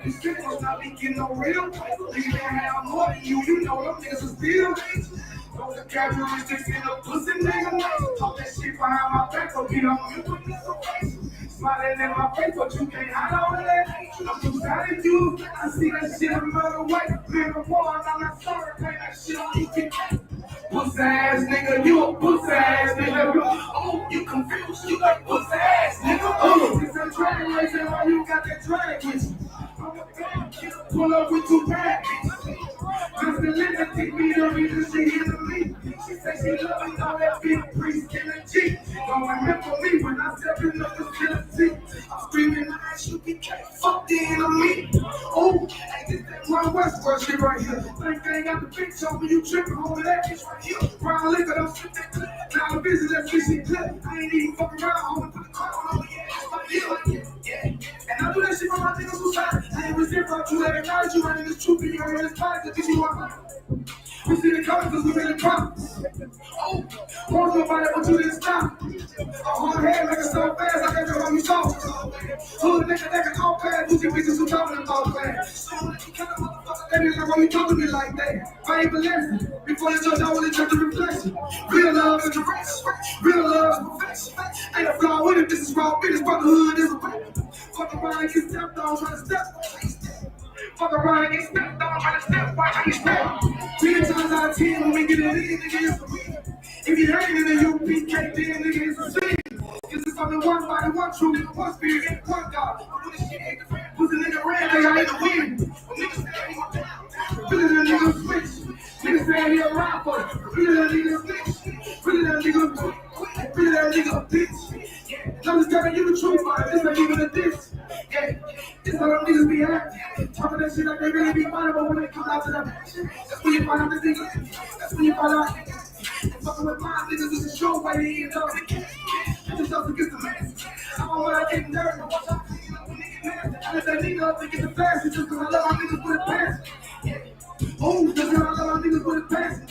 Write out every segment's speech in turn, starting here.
You shit must not be getting no real. Niggas can't have more than you know them niggas are still. Those are characteristics in a pussy nigga. Talk that shit behind my back, but get on you with this face. Smiling in my face, but you can't hide all of that. I'm too sad at you. I see that shit another way. Man, the war, I'm not sorry, pay that shit on I.S.U.P.K. Pussy ass nigga, you a pussy ass nigga. Oh, you confused, you like pussy ass nigga. Oh, it's a drag race, and why you got that drag with you? I'm a bad kid, pull up with 2 bad bitches. Just the limit, take me to reason she into me. She say she love me, all that big priest in the G. Don't remember me when I step in the facility. I'm screaming I.S.U.P.K. Fuck the enemy. Oh, hey, this that Run Westward shit right here. Think they ain't got the bitch on me, you tripping over that bitch right here. Brown liquor, don't shit that clip. Now the business that fishy clip. I ain't even fucking around, homie, put the crown on me. Yeah. And I do that shit for my niggas who side. I ain't resent for you, that acknowledge you, running this truth in your head, it's positive, cause you want mine. We see the colors cause we made a promise. Oh, won't nobody but you didn't stop. On my head like it's so fast, I can't tell you so. Hood nigga that can all bad, you can bitches who talking about that. They be like, why you talking to me like that? I ain't believing. Before you judge, I want to judge the reflection. Real love is direct, real love is perfection. Ain't a flaw with it, this is raw business, brotherhood is a weapon. Fuck around and get stepped on, try to step. Fuck around and get stepped on, try to step, watch how you step. 10 times out of 10 when we get it in, nigga, it's a win. If you ain't in the I.S.U.P.K, then nigga, it's a sin. Cause it's only one body, one truth, one spirit, and one God. I'm with this shit, ain't the friend, who's a nigga red, they ain't the wind. When niggas say he down, really the nigga switch. Niggas say he a rapper, really that nigga snitch. Really that nigga quit, really that nigga a bitch. I'm just telling you the truth, man, this ain't even a diss. Yeah, this how them niggas be acting. Talking that shit like they really be mine, but when it comes out to the action, that's when you find out the nigga. That's when you find out. And fucking with my niggas is a show way to end up. Just up against the mess. I'm on my getting dirty. Watch out, I let that nigga up to get the fast. Just cause I love my niggas with it past. Oh, just cause I love my niggas with it past.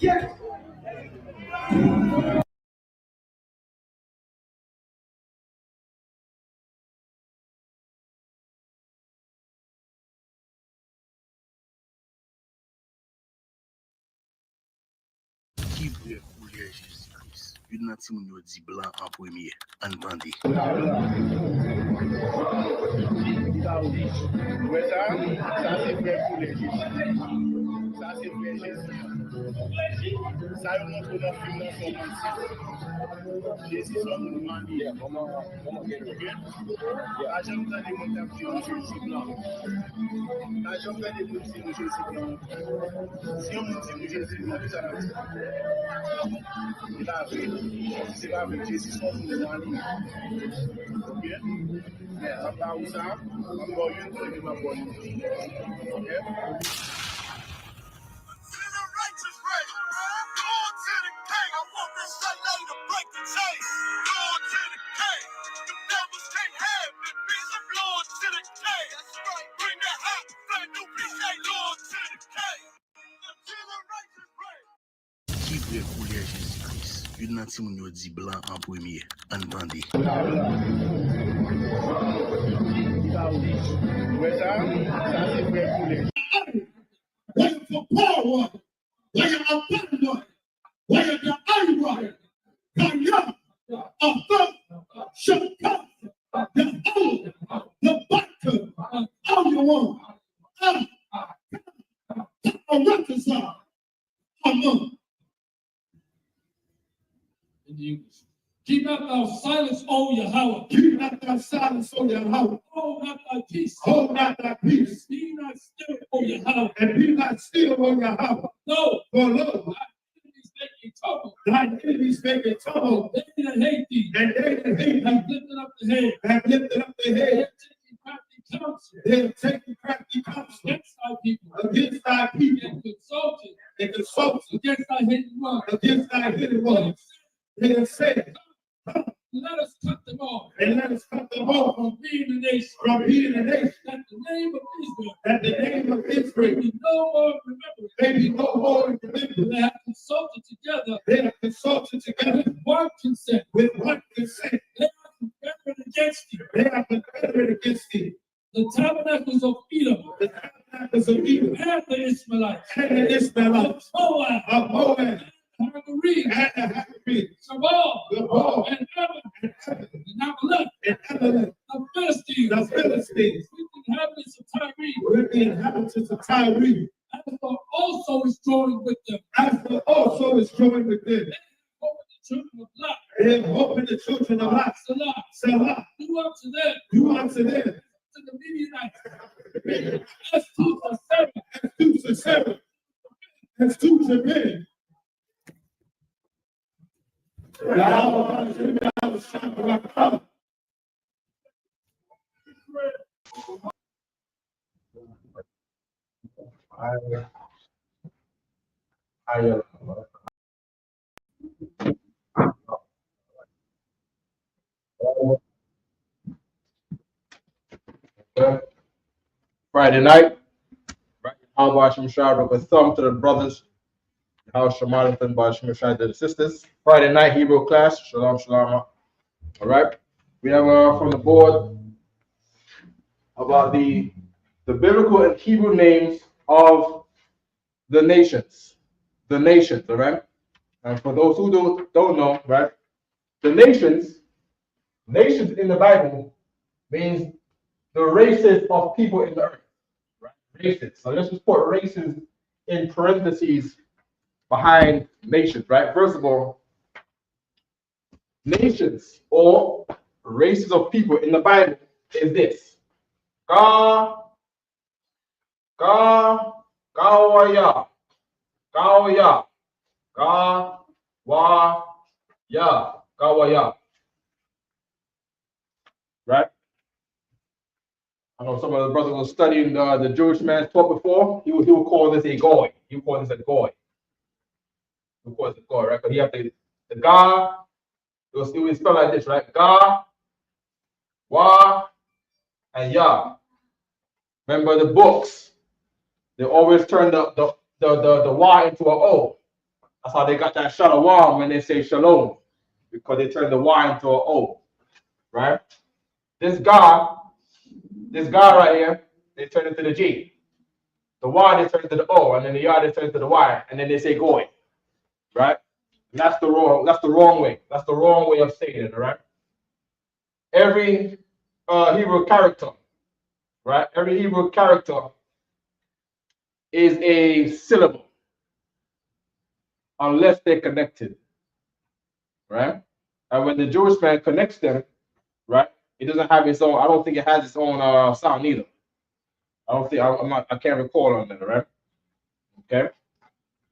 Yeah. Qui veut couler Jésus-Christ? Une nanti moun yo di blanc en premier. Entendez. Ouais, ça c'est vrai couler Jésus. Ça c'est vrai Jésus. Ça nous montre dans le film dans son principe. Jésus son mouvement hier. Comment la jambe dans les montagnes Jésus blanc. La jambe dans les montagnes Jésus blanc. Si on nous dit Jésus blanc, ça va dire. Il a vu, c'est pas avec Jésus son mouvement hier. Ok? Mais à part ça, on va y aller dans la bonne. Ok? Qui veut couler Jésus-Christ? Une nanti moun yo di blanc en premier. Entendez. Ouais, ça c'est vrai couler. Whether for poor one, whether a bad one, whether the ugly one, the young, a third, shall come, the old, the biker, all you want, a reconcile among. In the English. Keep not thou silence, O Yahweh. Keep not thou silence, O Yahweh. Hold not thy peace. Hold not thy peace. Be not still, O Yahweh. And be not still, O Yahweh. No. For lo, thy enemies making trouble. Thy enemies making trouble. They that hate thee. And they that hate thee. Have lifted up the head. Have lifted up the head. They have taken crafty counsel. Against thy people. Against thy people. And consulted. And consulted. Against thy hidden ones. Against thy hidden ones. They have said, let us cut them off. And let us cut them off from being a nation. From being a nation. That the name of Israel. That the name of Israel. May be no more remembered. May be no more remembered. They have consulted together. They have consulted together. With one consent. With one consent. They are confederate against thee. They are confederate against thee. The tabernacles of Edom. The tabernacles of Edom. And the Ishmaelites. And the Ishmaelites. Of Moab. And the Hagarenes. Shabal. And Ammon. And Amalek. The Philistines. With the inhabitants of Tyre. With the inhabitants of Tyre. Asper also is joined with them. Asper also is joined with them. And the children of Lot. And open the children of Lot. Selah. Do unto them. Do unto them. To the Midianites. As two to seven. As two to seven. As two to men. Friday night, how about Shemashah with thumb to the brothers, how Shamanathan by Shemashah to the sisters. Friday night Hebrew class, shalom, shalom. All right, we have from the board about the biblical and Hebrew names of the nations, all right. And for those who don't know, right, the nations in the Bible means the races of people in the earth, right? Races. So let's just put races in parentheses behind nations, right? First of all, nations or races of people in the Bible is this: Gawaya, right? I know some of the brothers were studying the Jewish man's talk before. He would call this a goy. He would call this a goy. He would call this a goy, right? Because he have the ga. It would spell like this, right? Ga, wa, and ya. Remember the books? They always turn the y into a o. That's how they got that shalom when they say shalom, because they turn the y into a o, right? This God right here, they turn into the G. The Y, they turn into the O, and then the Y, they turn into the Y, and then they say goy, right? And that's the wrong way. That's the wrong way of saying it, all right? Every Hebrew character, right? Every Hebrew character is a syllable, unless they're connected, right? And when the Jewish man connects them, right, it doesn't have its own. I don't think it has its own sound either. I can't recall on that, right? Okay.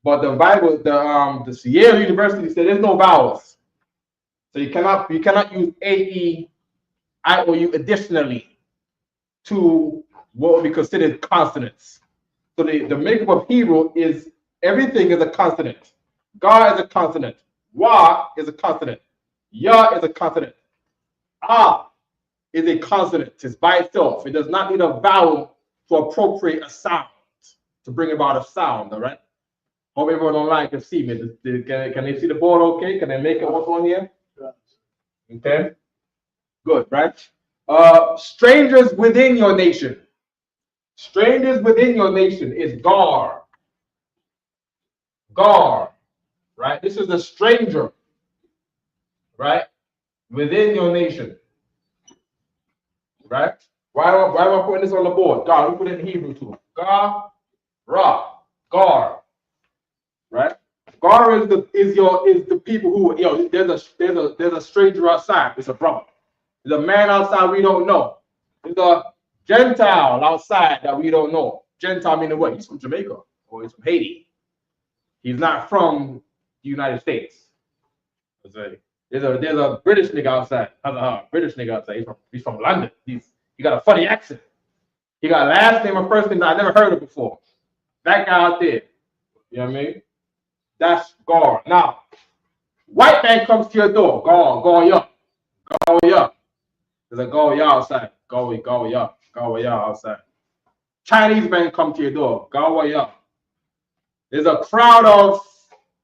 But the Bible, the Yale University said there's no vowels, so you cannot use A-E, I-O-U additionally to what would be considered consonants. So the makeup of Hebrew is everything is a consonant. Ga is a consonant. Wa is a consonant. Ya is a consonant. Ah is a consonant. It's by itself. It does not need a vowel to appropriate a sound, to bring about a sound, all right? Hope everyone online can see me. Can they see the board okay? Can they make it what's on here? Okay. Good, right? Strangers within your nation. Strangers within your nation is gar. Gar, right? This is a stranger, right? Within your nation, right? Why am I putting this on the board? Gar, we put it in Hebrew too. Gar, ra, gar, right? Gar is the people who, there's a stranger outside. It's a brother. There's a man outside we don't know. There's a Gentile outside that we don't know. Gentile meaning what? He's from Jamaica or he's from Haiti. He's not from the United States. There's a British nigga outside. British nigga outside. He's from London. He got a funny accent. He got a last name or first name that I never heard of before. That guy out there. You know what I mean? That's Gar. Now, white man comes to your door. Gar, there's a Goya outside. Goya outside. Chinese man come to your door. Goya. There's a crowd of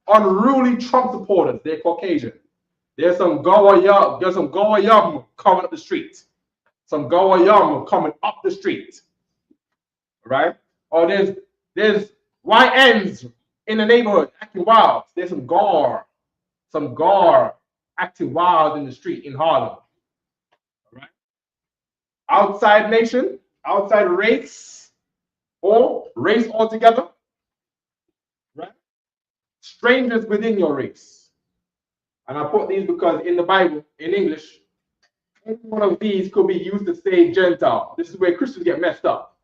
unruly Trump supporters. They're Caucasian. There's some Goya coming up the streets. some Gawayama coming up the street, right? Or there's YNs in the neighborhood acting wild. There's some gar acting wild in the street in Harlem, right? Outside nation, outside race, or race altogether, right? Strangers within your race. And I put these because in the Bible, in English, any one of these could be used to say Gentile. This is where Christians get messed up.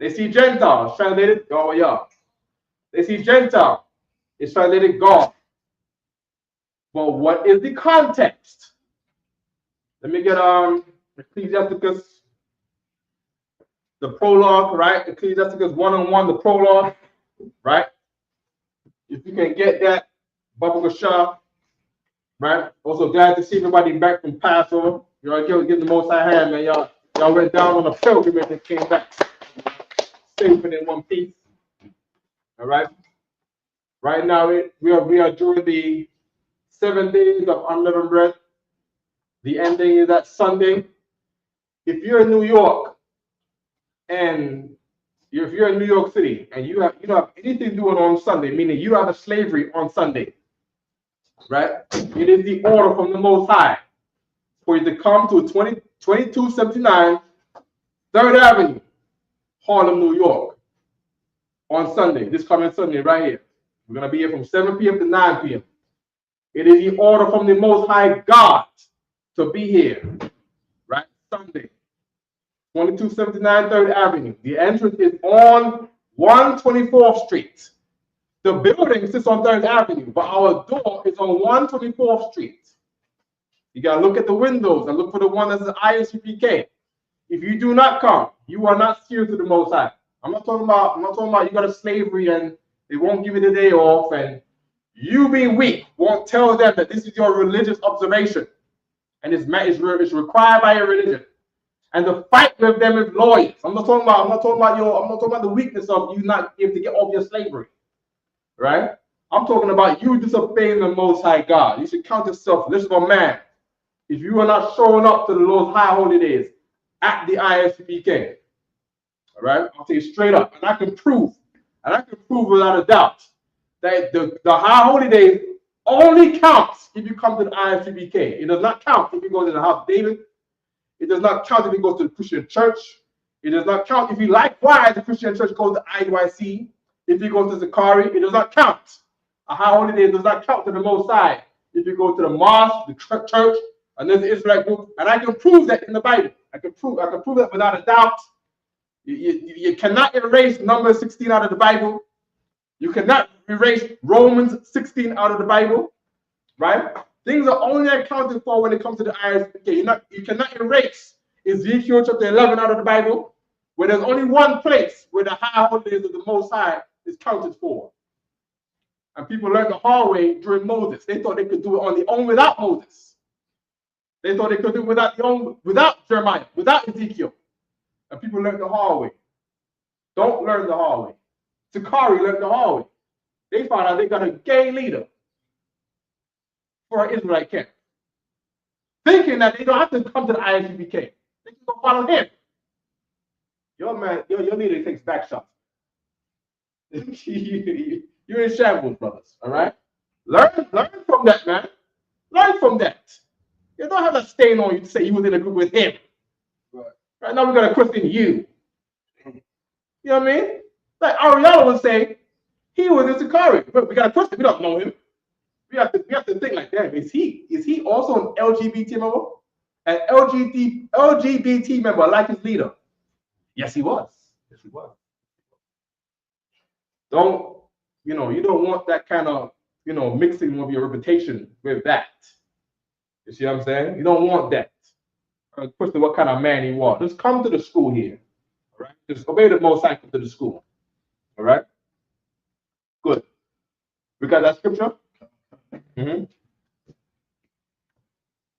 They see Gentiles, translated Gawaya. They see Gentile, it's translated God. But what is the context? Let me get Ecclesiasticus, the prologue, right? Ecclesiasticus 1:1, the prologue, right? If you can get that, Baba Shah, right? Also glad to see everybody back from Passover. You know, give the Most High hand, man. Y'all went down on a pilgrimage and came back safe and in one piece. All right. Right now we are during the 7 days of unleavened bread. The ending is that Sunday. If you're in New York and if you're in New York City and you don't have anything doing on Sunday, meaning you don't have a slavery on Sunday, right? It is the order from the Most High for you to come to 2279 3rd Avenue, Harlem, New York, on Sunday, this coming Sunday right here. We're going to be here from 7 p.m. to 9 p.m. It is the order from the Most High God to be here, right? Sunday, 2279 3rd Avenue. The entrance is on 124th Street. The building sits on 3rd Avenue, but our door is on 124th Street. You got to look at the windows and look for the one that says I.S.U.P.K. If you do not come, you are not serious to the Most High. I'm not talking about you got a slavery and they won't give you the day off, and you being weak won't tell them that this is your religious observation and it's required by your religion. And to fight with them with lawyers. I'm not talking about the weakness of you not able to get off your slavery. Right? I'm talking about you disobeying the Most High God. You should count yourself less of a man if you are not showing up to the Lord's high holy days at the I.S.U.P.K. All right? I'll tell you straight up. And I can prove without a doubt that the high holy days only counts if you come to the I.S.U.P.K. It does not count if you go to the house of David. It does not count if you go to the Christian church. It does not count if you likewise the Christian church goes to I.U.I.C. If you go to Zakari, it does not count. A high holy day does not count to the Most High. If you go to the mosque, the church, and there's the Israelite group, and I can prove that in the Bible. I can prove that without a doubt. You cannot erase Numbers 16 out of the Bible. You cannot erase Romans 16 out of the Bible, right? Things are only accounted for when it comes to the I.S.U.P.K. You cannot erase Ezekiel chapter 11 out of the Bible, where there's only one place where the high holy days of the Most High is counted for. And people learned the hard way during Moses. They thought they could do it on their own without Moses. They thought they could do it without Jeremiah, without Ezekiel. And people learned the hard way. Don't learn the hard way. Sakari learned the hard way. They found out they got a gay leader for an Israelite camp, thinking that they don't have to come to the I.S.U.P.K. They can go follow him. Your leader takes back shots. You're in shambles, brothers. All right? Learn from that, man. Learn from that. You don't have that stain on you to say you was in a group with him. Right now we're gonna question you. You know what I mean? Like Ariella would say, he was in Sakari. But we gotta question, we don't know him. We have to think like that. Is he also an LGBT member? An LGBT member like his leader? Yes, he was. Yes, he was. You don't want that kind of, mixing of your reputation with that. You see what I'm saying? You don't want that. Question what kind of man he was. Just come to the school here. All right? Just obey the Most High, come to the school. All right? Good. We got that scripture? Mm-hmm.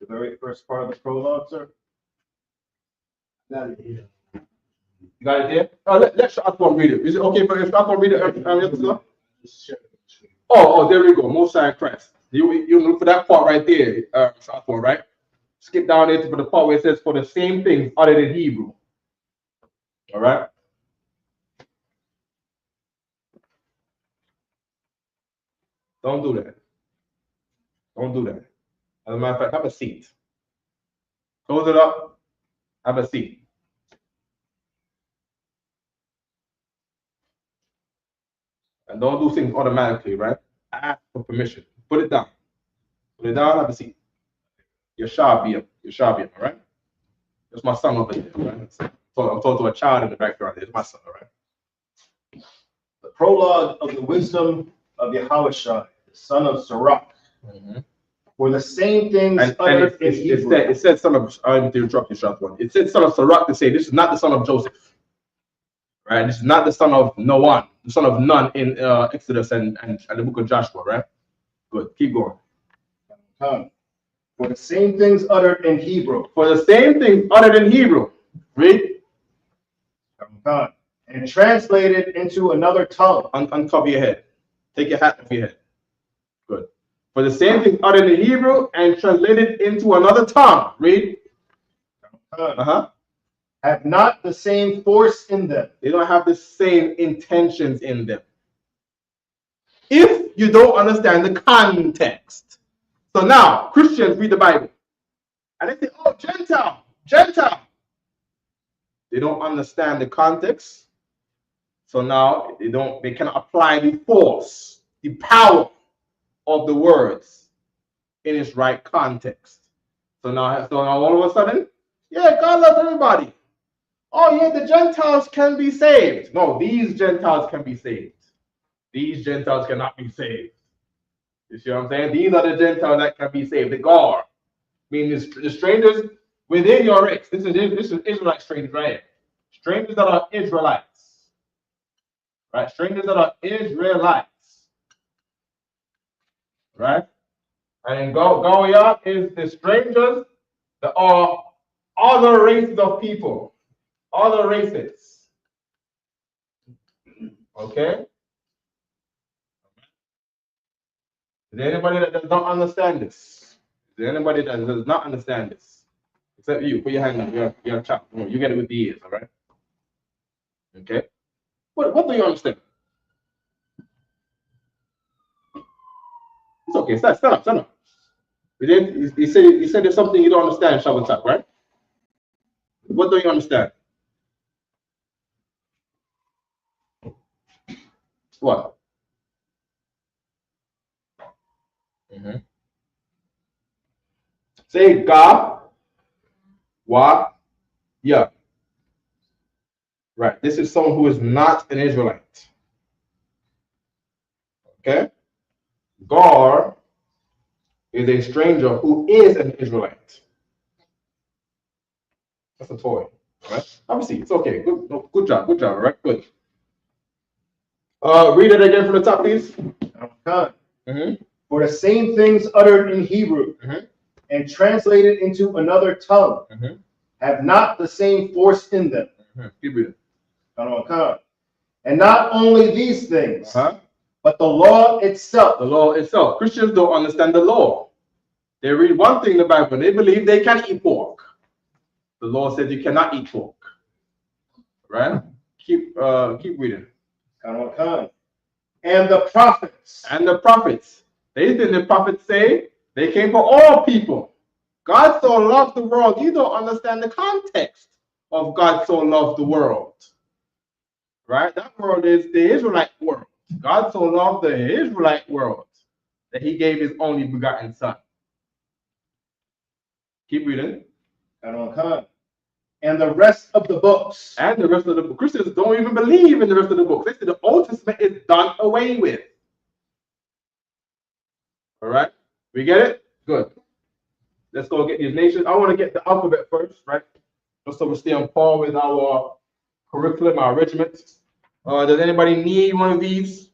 The very first part of the prologue, sir. You got it here? Let Shotgun read it. Is it okay if Shotgun read it? Oh, there we go. Most High Christ. You look for that part right there, Shotgun, right? skip down into the part where it says for the same things other than Hebrew. All right. Don't do that. Don't do that. As a matter of fact, have a seat. Close it up. Have a seat. And don't do things automatically, right? Ask for permission. Put it down. Put it down. Have a seat. Your Shabia. Your Shabia, all right? That's my son over there, right? So I'm talking to a child in the background. It's my son, all right? The prologue of the wisdom of Yahushua, the son of Sirach. For the same things uttered in Hebrew. It said son of, I didn't interrupt you, shot one. It said son of Sirach to say this is not the son of Joseph. Right? This is not the son of Noah, the son of Nun in Exodus and the book of Joshua, right? Good. Keep going. For the same things uttered in Hebrew. For the same things uttered in Hebrew. Read. And translated into another tongue. Uncover your head. Take your hat off your head. Good. For the same things uttered in Hebrew and translated into another tongue. Read. Have not the same force in them. They don't have the same intentions in them. If you don't understand the context. So now, Christians read the Bible. And they say, oh, Gentile, Gentile. They don't understand the context. So now they cannot apply the force, the power of the words in its right context. So now all of a sudden, yeah, God loves everybody. Oh, yeah, the Gentiles can be saved. No, these Gentiles can be saved. These Gentiles cannot be saved. You see what I'm saying? These are the Gentiles that can be saved. The Gar, meaning the strangers within your race. This is Israelite strangers right here. Strangers that are Israelites. Right? Strangers that are Israelites. Right? And Goya is the strangers that are other races of people. Other races. Okay? Is there anybody that does not understand this? Is there anybody that does not understand this? Except you. Put your hand up. You're a child. You get it with the ears, all right? Okay? What do you understand? It's okay. Stand up. You said there's something you don't understand, Shabbatak, right? What do you understand? What? Say Ga, Wa, Ya. Right. This is someone who is not an Israelite. Okay? Gar is a stranger who is an Israelite. That's a toy. Right? Obviously, it's okay. Good job. All right? Good. Read it again from the top, please. For the same things uttered in Hebrew and translated into another tongue have not the same force in them. Keep reading. And not only these things, but the law itself. The law itself. Christians don't understand the law. They read one thing in the Bible and they believe they can eat pork. The law says you cannot eat pork. Right? Keep reading. And the prophets. Didn't the prophets say they came for all people? God so loved the world. You don't understand the context of God so loved the world. Right? That world is the Israelite world. God so loved the Israelite world that he gave his only begotten son. Keep reading. And the rest of the books. And the rest of the books. Christians don't even believe in the rest of the books. They say the Old Testament is done away with. All right? We get it? Good. Let's go get these nations. I want to get the alphabet first, right? Just so we stay on par with our curriculum, our regiment. Does anybody need one of these?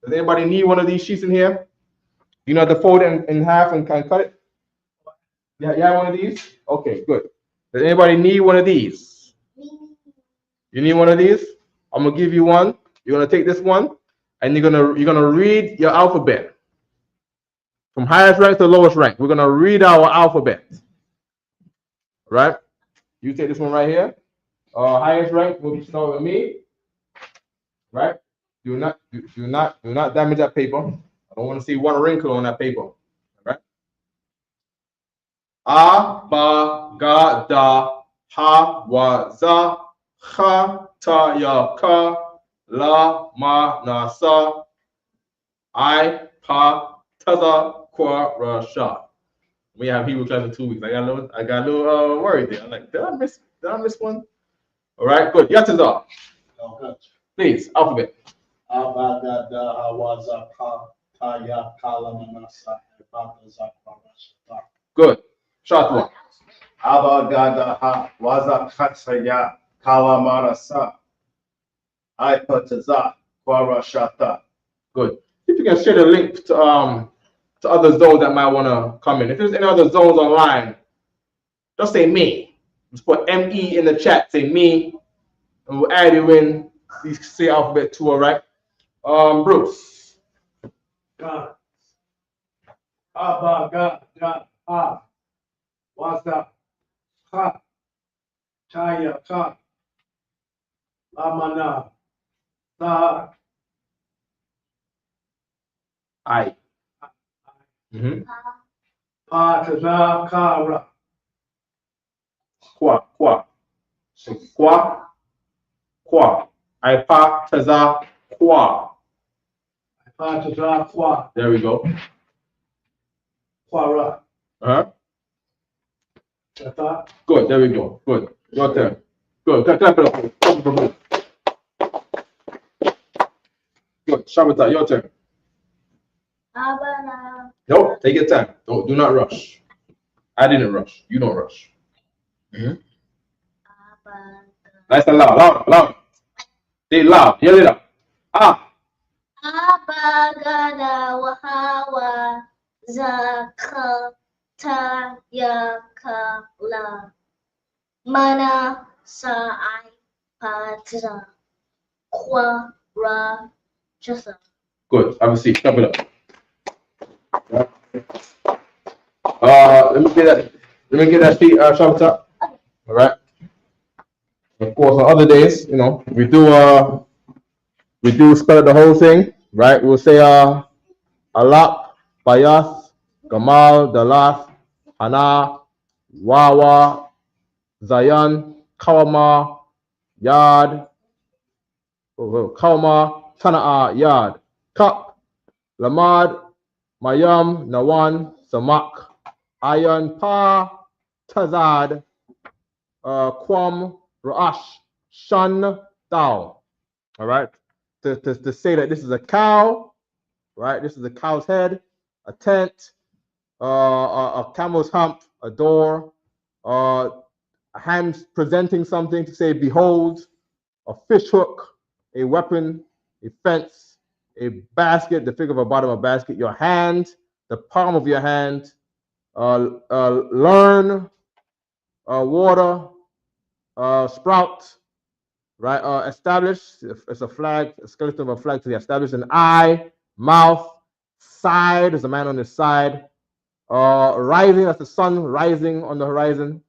Does anybody need one of these sheets in here? You know how to fold it in half and kind of cut it? Yeah, you have one of these? Okay, good. Does anybody need one of these? You need one of these? I'm gonna give you one. You're gonna take this one, and you're gonna read your alphabet from highest rank to lowest rank. We're gonna read our alphabet. right? You take this one right here. Highest rank will be starting with me, right? Do not damage that paper. I don't want to see one wrinkle on that paper, right? A ba ga da ha wa za ha ta ya ka la ma na sa I pa ta za kwa ra sha. We have Hebrew class in 2 weeks. I got a little worried there. I'm like, did I miss one? All right, good. Yatazar. Oh, good. Please, alphabet. Abagada Hawaza Ka Kaya Kalamanasa Bataza Kwamashata. Good. Short one. Abagada Hawaza Katsaya Kalamarasa. I.S.U.P.K Kwarashata. Good. If you can share the link to other zones that might want to come in. If there's any other zones online, just say me. Just put ME in the chat. Say me, and we'll add you in. Please say alphabet 2, all right? Bruce. God. Abba, God, God, ah. Wasa, ha. Chaya, ka. Lamana, sa. I. Mm-hmm. Pa, taza, kara. Kwa. Kwa. I pa taza kwa. Pa, taza, kwa. There we go. Kwara. Uh-huh. Tata. Good. There we go. Good. Your turn. Good. Clap it up. Good. Shabata, your turn. Abana. Nope. Take your time. Do not rush. I didn't rush. You don't rush. Mm-hmm. Nice and loud. Say loud. Yell it up. Ah. Abagada wahawa zakata yakala mana sa'ai patra kwara jasa. Good. Have a seat. Clap it up. Let me get that sheet, Shabata. All right. Of course, on other days, we do spell the whole thing, right? We'll say Alap, Bayas, Gamal, Dalas, Hana, Wawa, Zayan, Kawama, Yad, Kawama, Tana'a, Yad, Kap, Lamad, Mayam, Nawan, Samak, Ayan, Pa, Tazad, Kwam, Ra'ash, Shun, Dao. All right. To say that this is a cow, right? This is a cow's head, a tent, a camel's hump, a door, a hand presenting something to say, behold, a fish hook, a weapon, a fence, a basket, the figure of a bottom of a basket, your hand, the palm of your hand, learn, water, sprout, right? Establish, it's a flag, a skeleton of a flag to be established, an eye, mouth, side, there's a man on his side, rising, that's the sun rising on the horizon,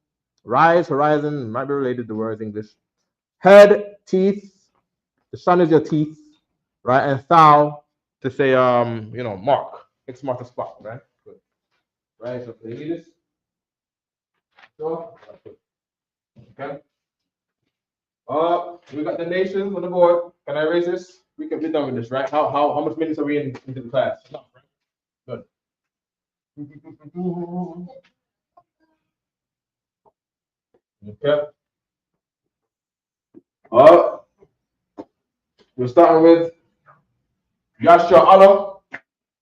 rise, horizon, might be related to words English, head, teeth, the sun is your teeth, right? And thou to say, mark, X mark the spot, right? Good. Right, so can you read this? So, okay. We got the nations on the board. Can I erase this? We can be done with this, right? How much minutes are we into the class? Good. Okay. We're starting with Yashua Allah,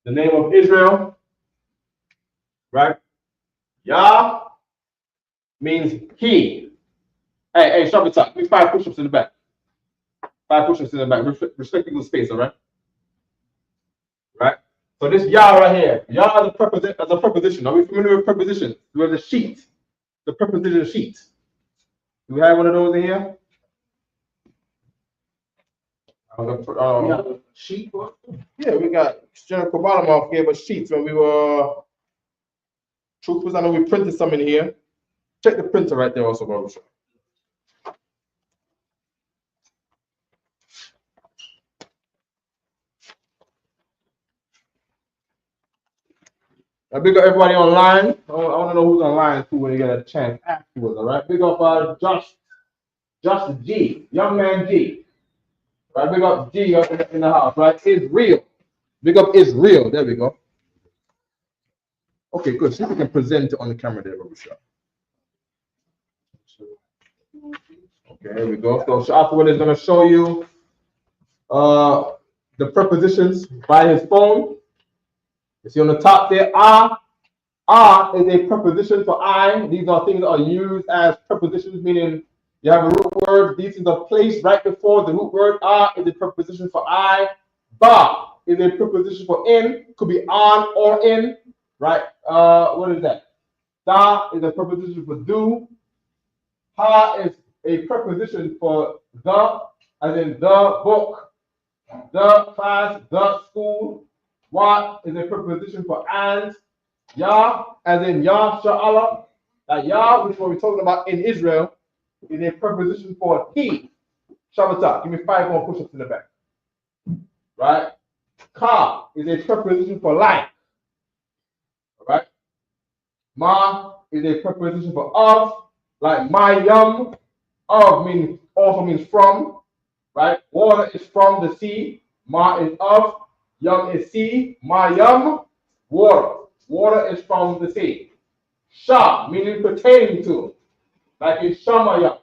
the name of Israel, right? Yah means he. Hey, Shabbatak, give me 5 push-ups in the back. 5 push-ups in the back. Respecting the space, all right? Right? So this Yah right here, Yah as a preposition. Are we familiar with prepositions? We have the sheet, the preposition sheet. Do we have one of those in here? Sheep. Yeah, we got General Kobalamov gave us sheets when we were troopers. I know we printed some in here. Check the printer right there also, Baruch. Big up everybody online. I want to know who's online too when you get a chance afterwards. All right. Big up Josh G, young man G. Right. Big up G in the house. Right. It's real. Big up is real. There we go. Okay, good. See if we can present it on the camera there, Baruch. Okay, here we go. So afterward is going to show you the prepositions by his phone. You see on the top there, are is a preposition for I. These are things that are used as prepositions, meaning you have a root word. This is a place right before the root word. Are is a preposition for I. Ba is a preposition for in. Could be on or in. Right? What is that? Da is a preposition for do. Ha is a preposition for the, as in the book, the class, the school. What is a preposition for and. Yah, as in Yah Sha'ala. That Yah, which is what we're talking about in Israel, is a preposition for he. Shabbatah. Give me 5 more push-ups in the back. Right? Ka is a preposition for like. Right? Ma is a preposition for of. Like my yum. Of also means from. Right? Water is from the sea. Ma is of. Yum is sea. Ma yum, water. Water is from the sea. Sha, meaning pertaining to. Like in Shamaya.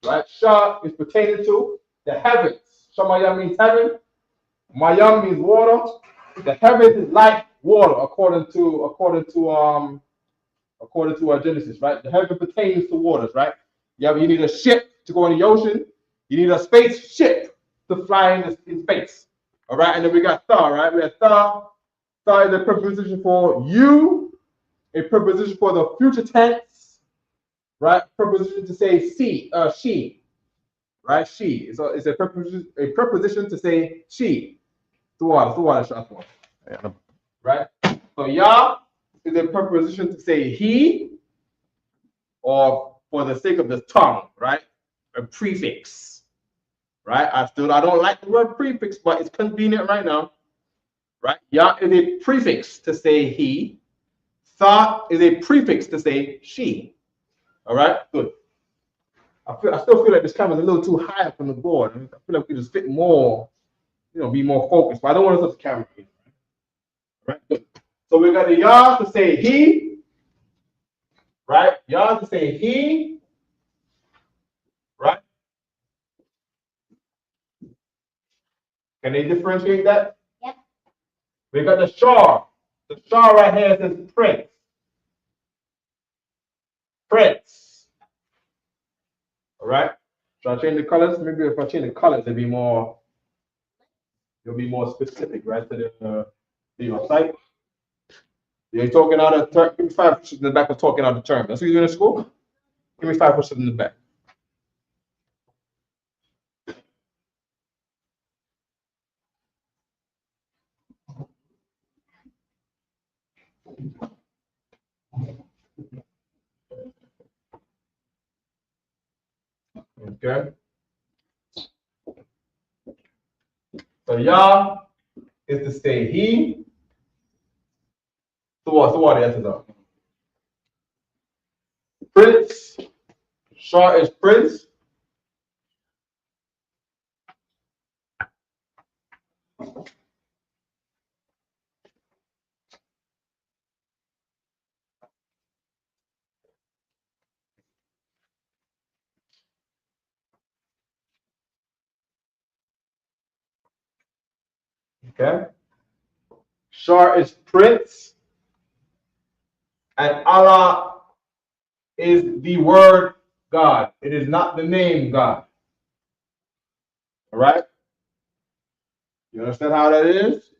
Right? Sha is pertaining to the heavens. Shamaya means heaven. Mayam means water. The heavens is like water, according to Genesis, right? The heaven pertains to waters, right? You need a ship to go in the ocean. You need a spaceship to fly in space. All right, and then we got tha, right? We have tha. Tha is a preposition for you, a preposition for the future tense, right? Preposition to say she, right? She. So it's a preposition to say she. Right? So Yah is a preposition to say he, or for the sake of the tongue, right? A prefix. Right? I don't like the word prefix, but it's convenient right now. Right? Yah is a prefix to say he. Tha is a prefix to say she. All right? Good. I still feel like this camera's a little too high up on the board. I feel like we could just fit more, be more focused. But I don't want to touch the camera. Right? Good. So we got the Yah to say he. Right? Yah to say he. Right? Can they differentiate that? Yep. We got the Shar. The Shar right here says prince. Prince. All right? Should I change the colors? Maybe if I change the colors, it'll be more specific, right? To the site. You're talking out of term. Give me 5% in the back of talking out of term. That's what you're doing in school? Give me 5% in the back. Okay. So Yah is to say he. So what the answers are? Prince. Shar is prince. Okay. Shar is prince. And Allah is the word God. It is not the name God. All right? You understand how that is?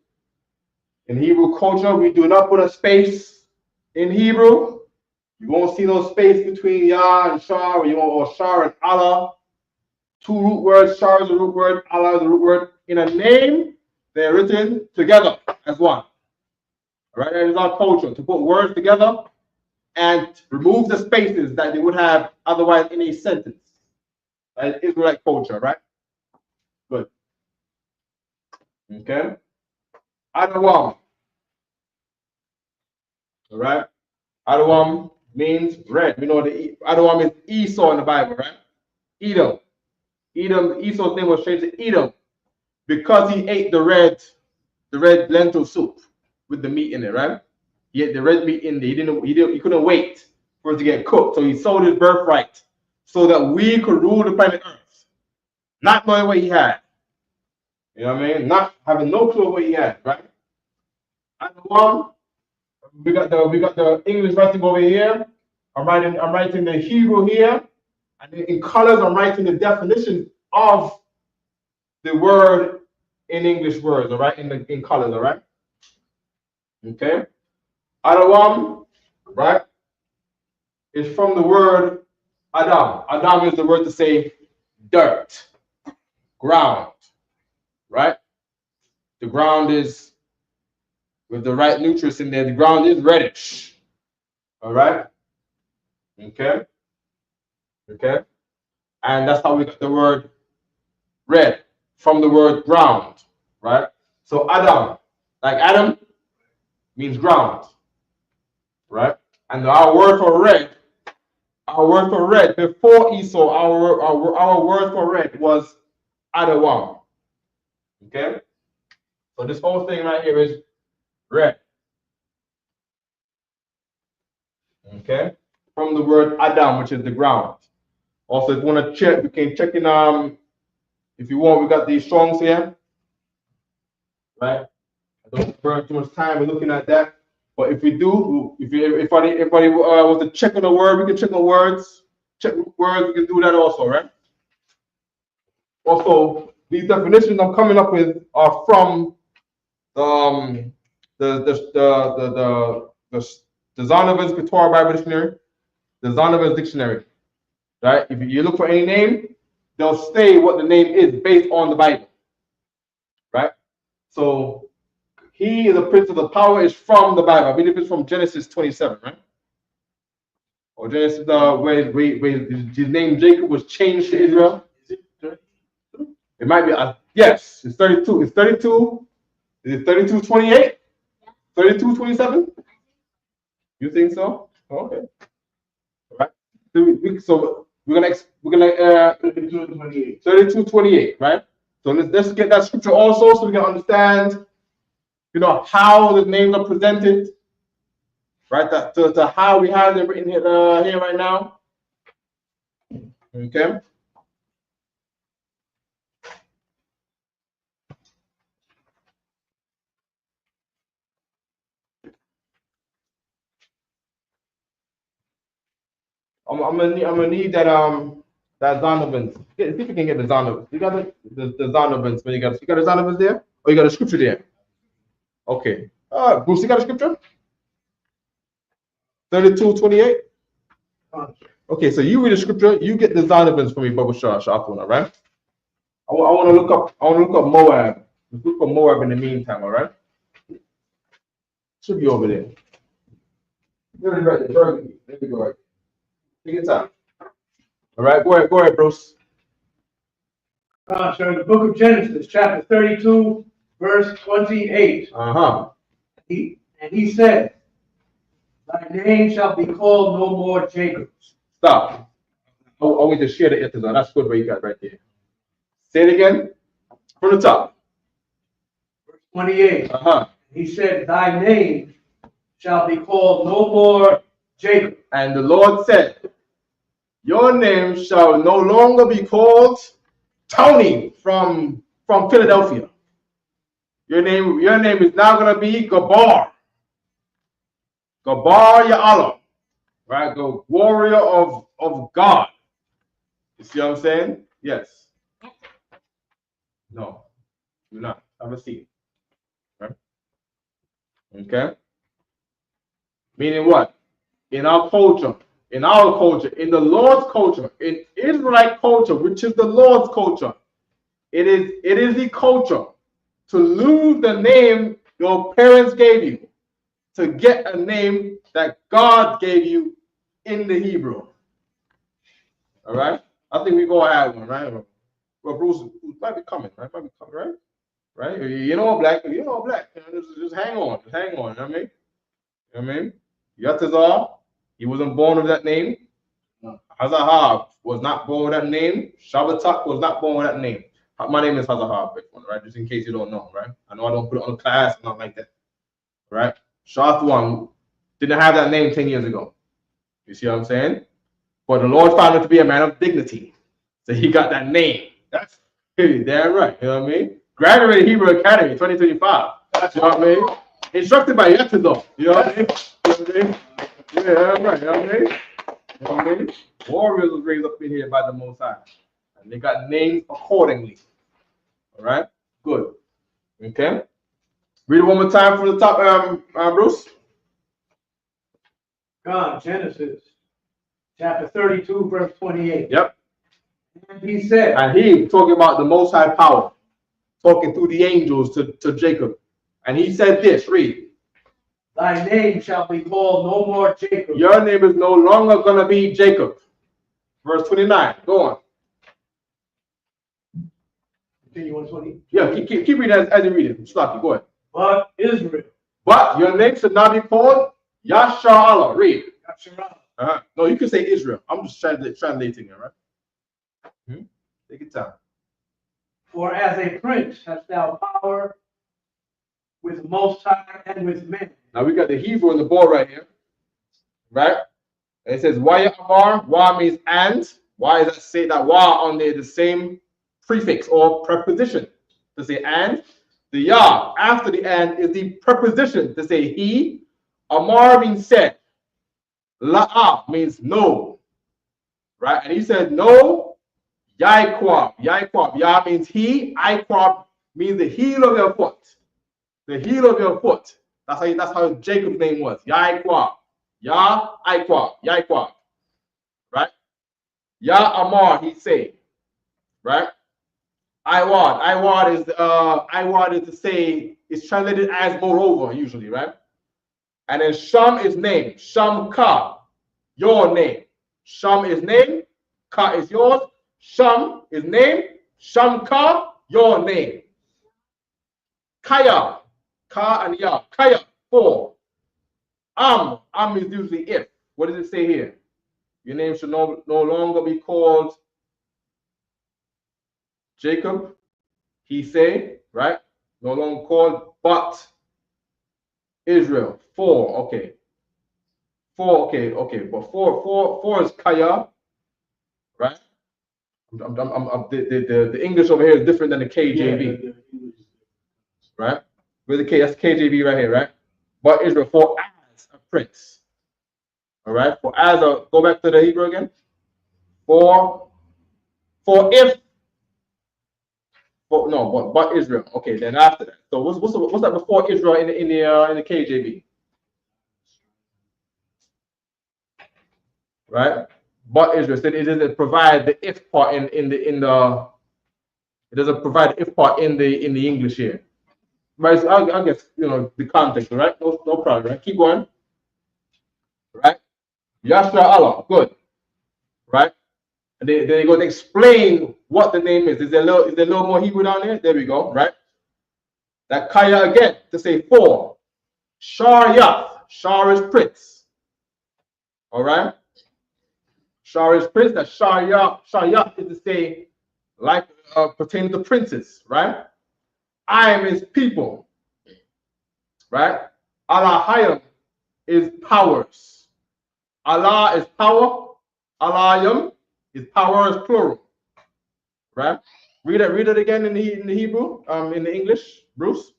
In Hebrew culture, we do not put a space in Hebrew. You won't see no space between Yah and Shar, or Shar and Allah. Two root words. Shar is a root word, Allah is a root word. In a name, they're written together as one. All right? That is our culture, to put words together and remove the spaces that they would have otherwise in a sentence. Israelite culture, right? Good. Okay. Adawam. All right. Adawam means red. We know the Adawam is Esau in the Bible, right? Edom. Esau's name was changed to Edom because he ate the red lentil soup with the meat in it, right? He ate the red meat in there. He couldn't wait for it to get cooked. So he sold his birthright so that we could rule the planet Earth. Not knowing what he had. You know what I mean? Not having no clue what he had, right? Adawam. We got the English writing over here. I'm writing the Hebrew here, and in colors I'm writing the definition of the word in English words. All right, in colors. All right. Okay. Adawam, right, is from the word Adam. Adam is the word to say dirt, ground. Right. The ground is with the right nutrients in there. The ground is reddish. All right. Okay. Okay. And that's how we got the word red from the word ground, right? So Adam, like Adam, means ground, right? And our word for red before Esau, our word for red was Adawam. Okay? So this whole thing right here is red. Okay? From the word Adam, which is the ground. Also, if you want to check, you can check in if you want, we got these Strongs here. Right? I don't burn too much time in looking at that. But if we do, if anybody was to check on the word, we can check on words. Check words, we can do that also, right? Also, these definitions I'm coming up with are from the Zondervan's Keturah Bible Dictionary, the Zondervan's Dictionary, right? If you look for any name, they'll say what the name is based on the Bible, right? So he, the prince of the power, is from the Bible. I believe it's from Genesis 27, right? Or Genesis, where his name Jacob was changed to Israel. It might be, yes, it's 32. It's 32. Is it 32:28? 32:27? You think so? Okay. All right. So we're gonna 32:28, right? So let's get that scripture also so we can understand, how the names are presented, right? To how we have them written here right now. Okay. I'm gonna need that Zondervan's. See if you can get the Zondervan's. You got the Zondervan's, but you got the Zondervan's there, or you got a scripture there? Okay. Bruce, you got a scripture? 32:28. Okay, so you read the scripture. You get the Zondervan's for me, Bubba Shafuna, right? I want to look up. Moab. Let's look for Moab in the meantime. All right. Should be over there. Right there. There we go. Right. Take your time. All right. Go ahead, Bruce. So in the book of Genesis, chapter 32, verse 28. He said, "Thy name shall be called no more Jacob." Stop. I want you to share the episode. That's good what you got right there. Say it again. From the top. Verse 28. He said, "Thy name shall be called no more Jacob." And the Lord said, "Your name shall no longer be called Tony from Philadelphia. Your name is now gonna be Gabar. Gabar Ya'ala. Right? The warrior of God." You see what I'm saying? Yes. No, you're not. Have a seat. Right? Okay. Meaning what? In our culture, in the Lord's culture, in Israelite culture, which is the Lord's culture, it is the culture to lose the name your parents gave you, to get a name that God gave you in the Hebrew. All right? I think we go have one, right? Well, Bruce might be coming, right? Might be coming, right? Right? You know black, you know black. Just hang on, you know what I mean? You know what I mean? Yatazar, he wasn't born with that name. Hazahab was not born with that name. Shabbatak was not born with that name. My name is Hazahab, right? Just in case you don't know, right? I know I don't put it on the class, not like that. Right? Shathwan didn't have that name 10 years ago. You see what I'm saying? But the Lord found him to be a man of dignity. So he got that name. That's pretty damn right. You know what I mean? Graduated Hebrew Academy 2025. That's what I mean. Instructed by Yetzido. You know what I mean? You know what I mean? Yeah, that's right. You know what I mean? You know what I mean? Warriors was raised up in here by the Most High. And they got names accordingly. All right? Good. Okay? Read it one more time from the top, Bruce. God, Genesis, chapter 32, verse 28. Yep. And he said, and he talking about the Most High power, talking through the angels to Jacob. And he said this, read. Thy name shall be called no more Jacob. Your name is no longer going to be Jacob. Verse 29. Go on. Continue on 20. Yeah, keep reading as you read it. Sloppy, go ahead. But Israel. But your name should not be called Yasharallah. Read. Yasharallah. No, you can say Israel. I'm just translating it, right? Take your time. For as a prince hast thou power with Most High and with men. Now we got the Hebrew on the board right here, right? And it says Waya Amar. Wa means and. Why does that say that Wa on there the same prefix or preposition to say and? The Ya after the and is the preposition to say he. Amar means said. La'a means no. Right? And he said no. Yaikwab. Yaikwab. Ya means he. Ikwab means the heel of your foot. The heel of your foot. That's how Jacob's name was. Yaikwab. Ya Ikwab. Yaikwab. Right? Ya Amar, he say. Right? Iwad is to say, it's translated as moreover, usually, right? And then Sham is name. Sham Ka, your name. Sham is name. Ka is yours. Sham is name. Sham Ka, your name. Kaya, Ka and Ya. Kaya, 4. Am is usually if. What does it say here? Your name should no longer be called Jacob. He say, right? No longer called, but Israel. 4, okay. 4, okay. But 4 is Kaya, right? The English over here is different than the KJV, right? With the K, that's KJV right here, right? But Israel, for as a prince, all right? For as a, go back to the Hebrew again. For if, but Israel. Okay, then after that. So what's that before Israel in the KJV? Right? But Israel said it doesn't provide the if part in the it doesn't provide the if part in the English here. But I guess the context, right? No problem, right? Keep going. Right? Yashra Allah, good. Right? And they go to explain what the name is. Is there a little more Hebrew down there? There we go, right? That Kaya again to say 4. Shar Shar is prince. All right? Shar is prince. That Shar is to say like pertaining to princes, right? I am his people, right? Allah is powers. Allah is power. Alayam is power is plural, right? Read it again in the Hebrew, in the English, Bruce.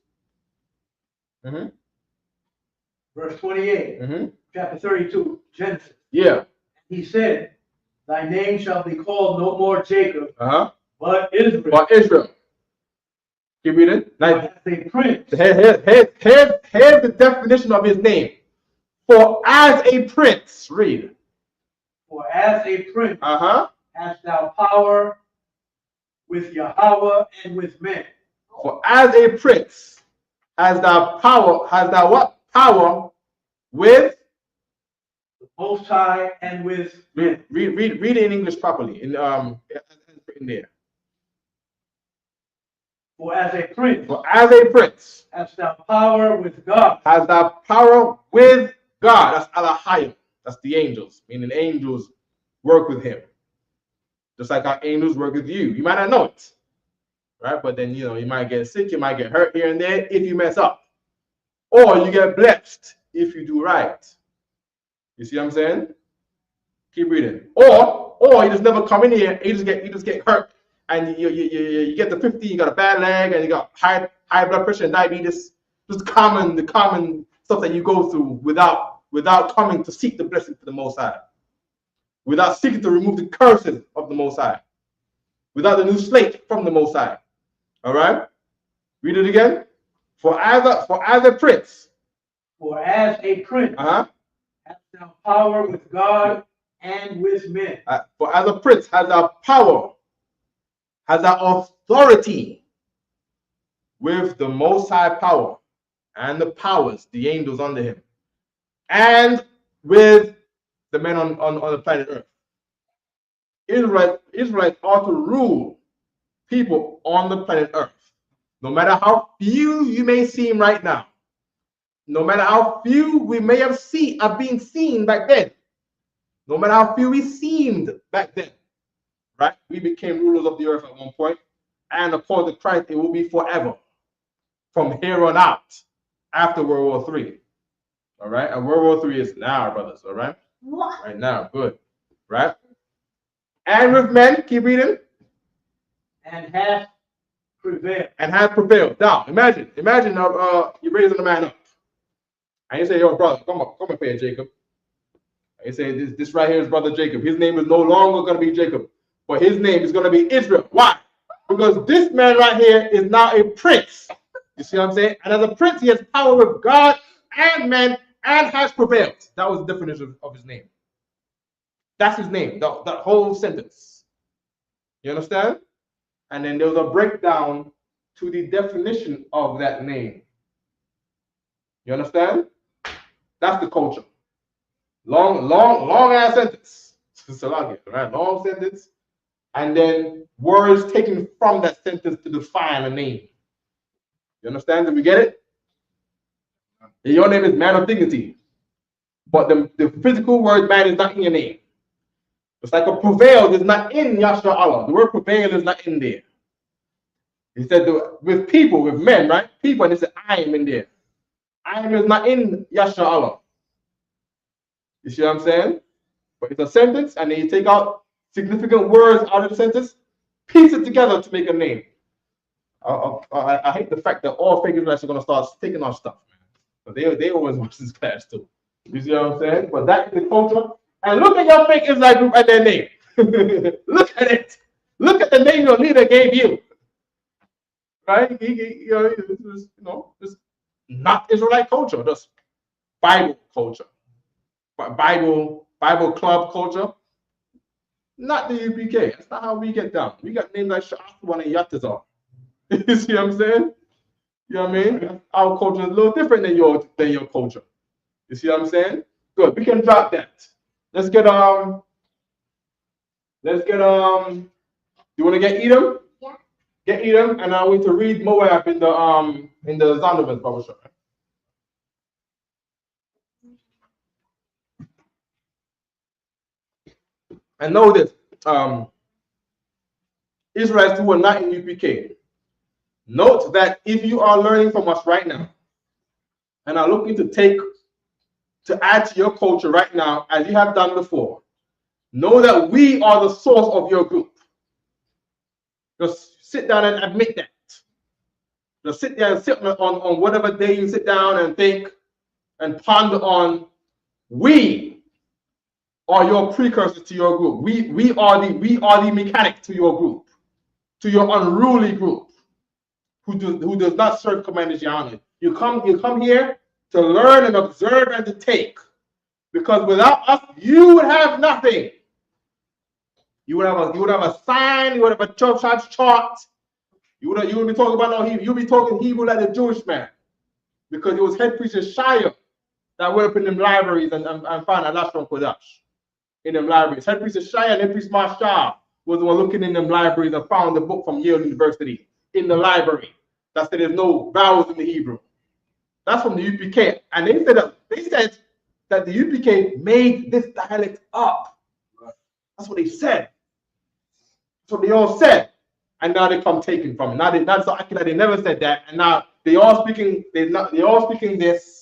Verse 28, chapter 32, Genesis. Yeah. He said, thy name shall be called no more Jacob, but Israel. But Israel. Keep reading. As a prince. Here's the definition of his name. For as a prince, read. For as a prince hast thou power with Yahweh and with men. For as a prince has thou power, what? Power with the Most High and with men. read it in English properly. In there. For as a prince, hast hast thou power with God. thou power with God. That's Alahayim. That's the angels. Meaning angels work with him. Just like our angels work with you. You might not know it. Right? But then, you might get sick, you might get hurt here and there if you mess up. Or you get blessed if you do right. You see what I'm saying? Keep reading. Or you just never come in here and you just get hurt. And you get to 50, you got a bad leg, and you got high blood pressure and diabetes. Just the common stuff that you go through without coming to seek the blessing for the Most High. Without seeking to remove the curses of the Most High. Without the new slate from the Most High. All right? Read it again. For as a prince. For as a prince. Hast thou power with God and with men. For as a prince has thou power, has thou authority with the Most High power and the powers, the angels under him, and with the men on the planet Earth. Israelites are to rule people on the planet Earth. No matter how few you may seem right now, no matter how few we may have been seen back then, no matter how few we seemed back then, right? We became rulers of the earth at one point, and according to Christ, it will be forever from here on out after World War III. All right, and World War III is now, brothers. All right, right now, good, right? And with men, keep reading. And hath prevailed. And hath prevailed. Now, imagine, you're raising a man up, and you say, "Yo, brother, come up here, Jacob." And you say, "This right here is brother Jacob. His name is no longer going to be Jacob, but his name is going to be Israel." Why? Because this man right here is now a prince. You see what I'm saying? And as a prince, he has power with God and men and has prevailed. That was the definition of his name. That's his name, that whole sentence. You understand? And then there was a breakdown to the definition of that name. You understand? That's the culture. Long ass sentence. It's a long, right? Long sentence. And then words taken from that sentence to define a name. You understand? Did we get it? Your name is man of dignity. But the physical word man is not in your name. It's like a prevailed is not in Yahshua Allah. The word prevailed is not in there. He said with people, with men, right? People, and he said I am in there. I am is not in Yahshua Allah. You see what I'm saying? But it's a sentence, and then you take out significant words out of the sentence, piece it together to make a name. I hate the fact that all fake Israelites are going to start taking our stuff, man. But they always watch this class too. You see what I'm saying? But that is the culture. And look at your fake Israelite group and their name. Look at it. Look at the name your leader gave you. Right? It's not Israelite culture, just Bible culture. Bible club culture. Not the U.P.K. That's not how we get down. We got names like Sha'afwan and Yatazar. You see what I'm saying? You know what I mean? Our culture is a little different than your culture. You see what I'm saying? Good. We can drop that. Let's get you want to get Edom? Yeah. Get Edom, and I'm going to read Moab in the Zondervan publisher. And know this, Israelites who are not in U.P.K. Note that if you are learning from us right now and are looking to add to your culture right now, as you have done before, know that we are the source of your group. Just sit down and admit that. Just sit there and sit on whatever day you sit down and think and ponder on, we are your precursors to your group. We are the mechanic to your group, to your unruly group, who does not serve Commanders Yahweh. You come here to learn and observe and to take, because without us, you would have nothing. You would have a sign. You would have a church chart. You would be talking about no Hebrew. You'd be talking Hebrew like a Jewish man, because it was head priest Shia that went up in them libraries and found a Lashon Kodash in them libraries. Head priest Shaya and head priest Mashah was the one looking in them libraries and found the book from Yale University in the library that said there's no vowels in the Hebrew. That's from the U.P.K. And they said that the U.P.K. made this dialect up. That's what they said. That's what they all said. And now they come taken from it. Now that's so accurate. They never said that. And now they all speaking. They all speaking this.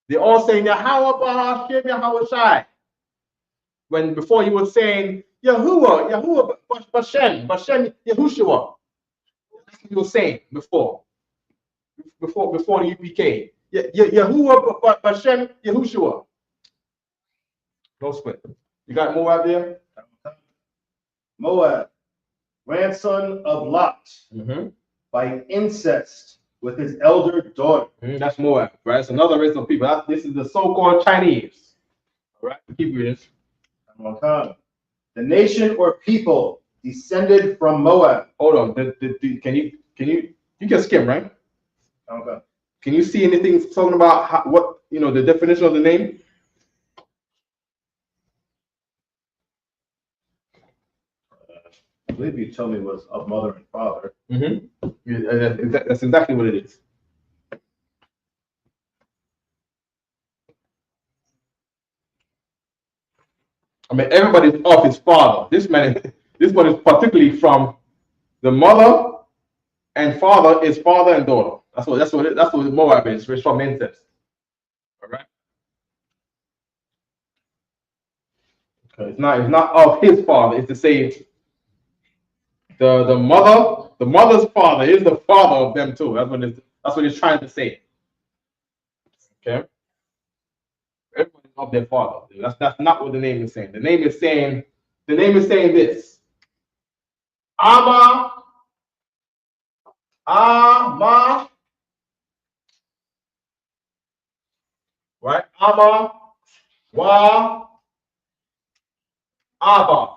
They all saying Yahweh Yahweh Shai. When before he was saying Yahuwah, Bashem, Yahushua. That's what he was saying before the U.P.K. Yahuwah, Bashem, Yahushua. No split. You got Moab there? Moab, grandson of Lot, by incest with his elder daughter. That's Moab, right? It's another race of people. This is the so-called Chinese. All right, keep reading. The nation or people descended from Moab. Hold on. Can you can skim, right? Okay. Can you see anything talking about what the definition of the name? I believe you told me it was of mother and father. That's exactly what it is. I mean, everybody's of his father. This one is particularly from the mother and father is father and daughter. That's what Moab is. It's from incest. All right. Okay. It's not of his father. It's to say the mother's father is the father of them too. That's what he's trying to say. Okay. Everybody's of their father. That's not what the name is saying. The name is saying this. Ama, right? Ama, wa, Abba.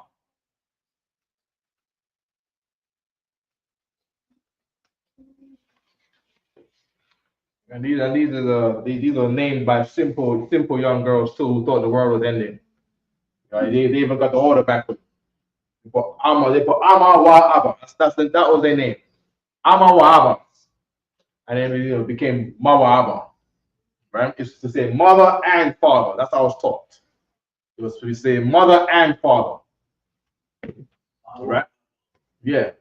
And these are named by simple young girls too who thought the world was ending. Right? They even got the order backwards. They put Ama wa Abba. That was their name. Ama wa Abba. And then it became Mawa Abba. Right? It's to say mother and father. That's how I was taught. It was to say mother and father. Right? Yeah.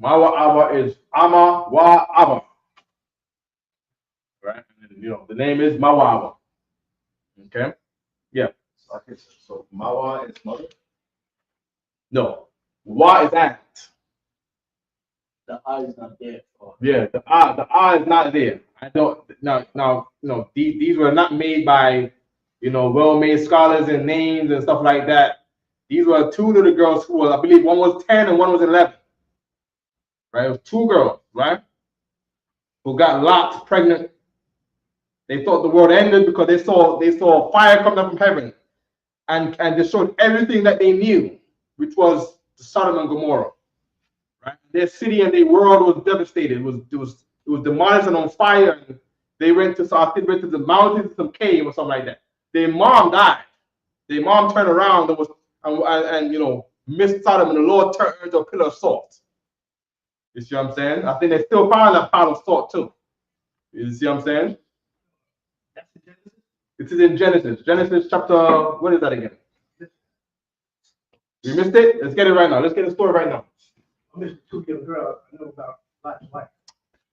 Mawa Abba is Ama wa Abba. Right? And, the name is Mawa Abba. Okay? Yeah. So Mawa is mother? No. Wa is aunt. The I is not there. Yeah, the I is not there. I don't now these were not made by well-made scholars and names and stuff like that. These were two little girls who I believe one was 10 and one was 11. Right? It was two girls, right? Who got Lot pregnant. They thought the world ended because they saw fire come down from heaven and destroyed everything that they knew, which was Sodom and Gomorrah. Right? Their city and their world was devastated. It was demolished and on fire. And they went to the mountains, some cave or something like that. Their mom died. Their mom turned around and missed Sodom, and the Lord turned her into a pillar of salt. You see what I'm saying? I think they still found that pile of salt too. You see what I'm saying? It is in Genesis. Genesis chapter, what is that again? You missed it? Let's get it right now. Let's get the story right now. I missed the two-year girl. I know about Lot's wife.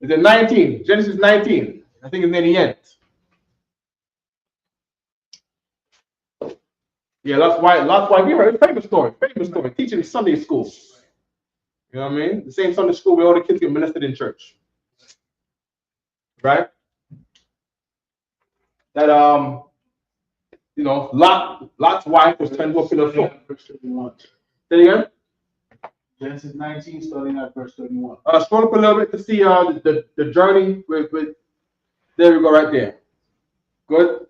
It's in 19. Genesis 19. I think it's near the end. Yeah, Lot's wife. We heard famous story. Teaching Sunday school. You know what I mean? The same Sunday school where all the kids get ministered in church. Right? That Lot's wife was turned to a pillar of salt. Verse 31. Say it again. Genesis 19, starting at verse 31. Scroll up a little bit to see the journey with there we go right there. Good.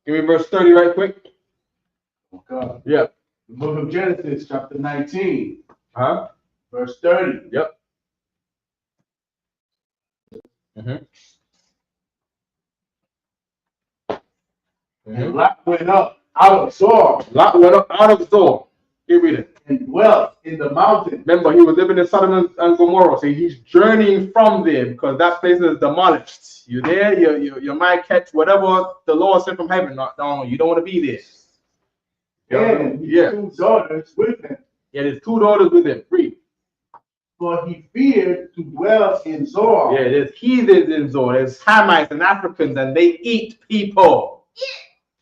Give me verse 30 right quick. Okay. Yeah. The book of Genesis, chapter 19, Huh? verse 30. Yep. Mm-hmm. And Lot went up out of Zor. Lot went up out of Zor. Keep reading. And dwelt in the mountain. Remember, he was living in Sodom and Gomorrah. So he's journeying from there because that place is demolished. You there, you might catch whatever the Lord sent from heaven. No, you don't want to be there. And his 2 daughters with him. Yeah, there's 2 daughters with him. Read. For he feared to dwell in Zor. Yeah, there's heathens in Zor. There's Hamites and Africans, and they eat people.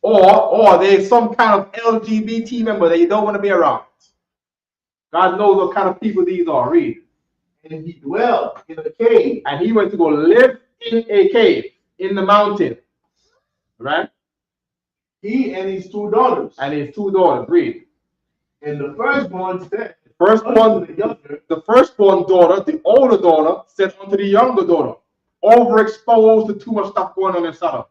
Or there's some kind of LGBT member that you don't want to be around. God knows what kind of people these are. Read. And he dwelt in a cave. And he went to go live in a cave in the mountain. Right? He and his 2 daughters. And his 2 daughters. Read. And the firstborn said, the firstborn daughter, the older daughter, said unto the younger daughter, overexposed to too much stuff going on in Sodom.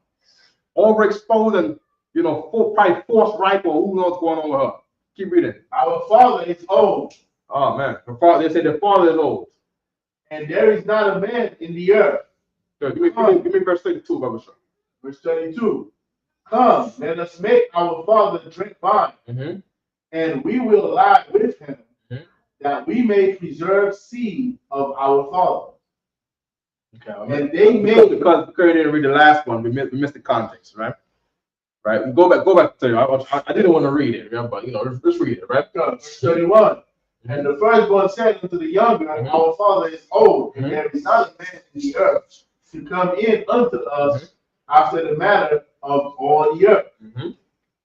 Overexposed and, probably forced ripe or who knows what's going on with her. Keep reading. Our father is old. Oh, man. They say the father is old. And there is not a man in the earth. Good. Give me verse 32, Brother Shaw. Verse 32. Come, let us make our father drink wine, and we will lie with him, that we may preserve seed of our father. Okay. And they made because Curry didn't read the last one. We missed the context, right? Right. Go back to you. I didn't want to read it, yeah, but let's read it, right? Verse 31. And the firstborn said unto the younger, our father is old, and there is not a man in the earth to come in unto us after the manner of all the earth.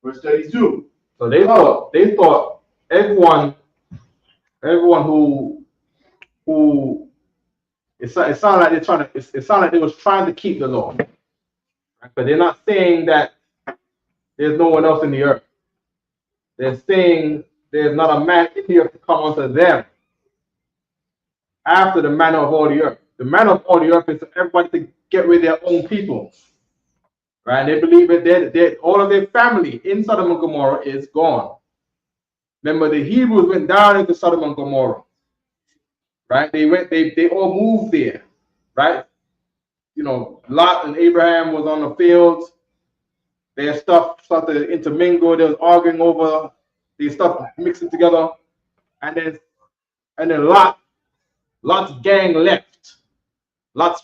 Verse 32. So they thought everyone who it sounded like it sounded like they was trying to keep the law, right? But they're not saying that there's no one else in the earth. They're saying there's not a man in the earth to come unto them after the manner of all the earth. The manner of all the earth is for everybody to get rid of their own people. Right? They believe that all of their family in Sodom and Gomorrah is gone. Remember, the Hebrews went down into Sodom and Gomorrah. Right? They all moved there. Right? Lot and Abraham was on the fields. Their stuff started to intermingle. They was arguing over the stuff mixing together. And then Lot's gang left. Lot's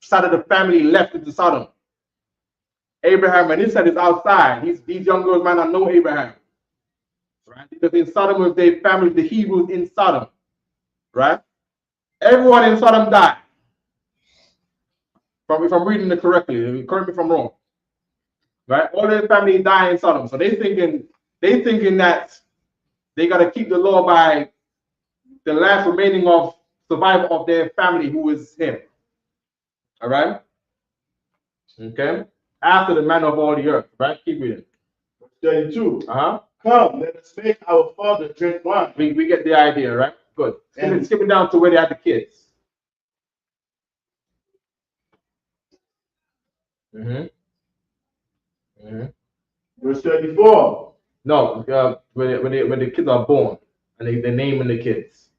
side of the family left into Sodom. Abraham, when he said is outside, these young girls might not know Abraham. Right? Because in Sodom with their family, the Hebrews in Sodom. Right? Everyone in Sodom died. If I'm reading it correctly, correct me if I'm wrong. Right? All their family died in Sodom. So they thinking that they gotta keep the law by the last remaining of survivor of their family, who is him. All right? Okay? After the manner of all the earth, right? Keep reading. 32. Come, let us make our father drink wine. We get the idea, right? Good. And skipping down to where they had the kids. Verse 34. No, when the kids are born and they naming the kids.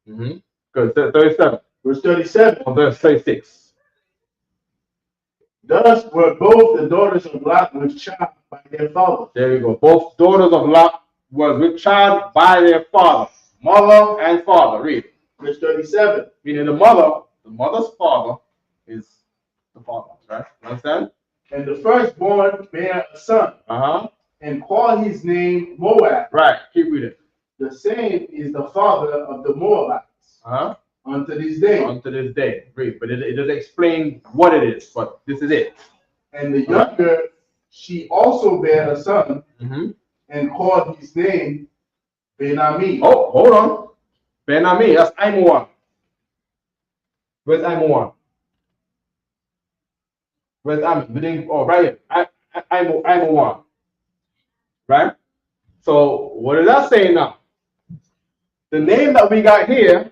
Good. 37. Verse 37. Or verse 36. Thus were both the daughters of Lot with child by their father. There we go. Both daughters of Lot were with child by their father, mother and father. Read. Verse 37. Meaning the mother's father is the father, right? You understand? And the firstborn bare a son, and called his name Moab. Right. Keep reading. The same is the father of the Moabites. Unto this day. Unto this day. Read. But it doesn't explain what it is, but this is it. And the younger, she also bare a son, and called his name Ben-Ami. Oh, hold on. Ben-Ami, that's I.S.U.P.K. Where's I.S.U.P.K? Where's Ami? Oh, right here. I.S.U.P.K. Right? So, what is that saying now? The name that we got here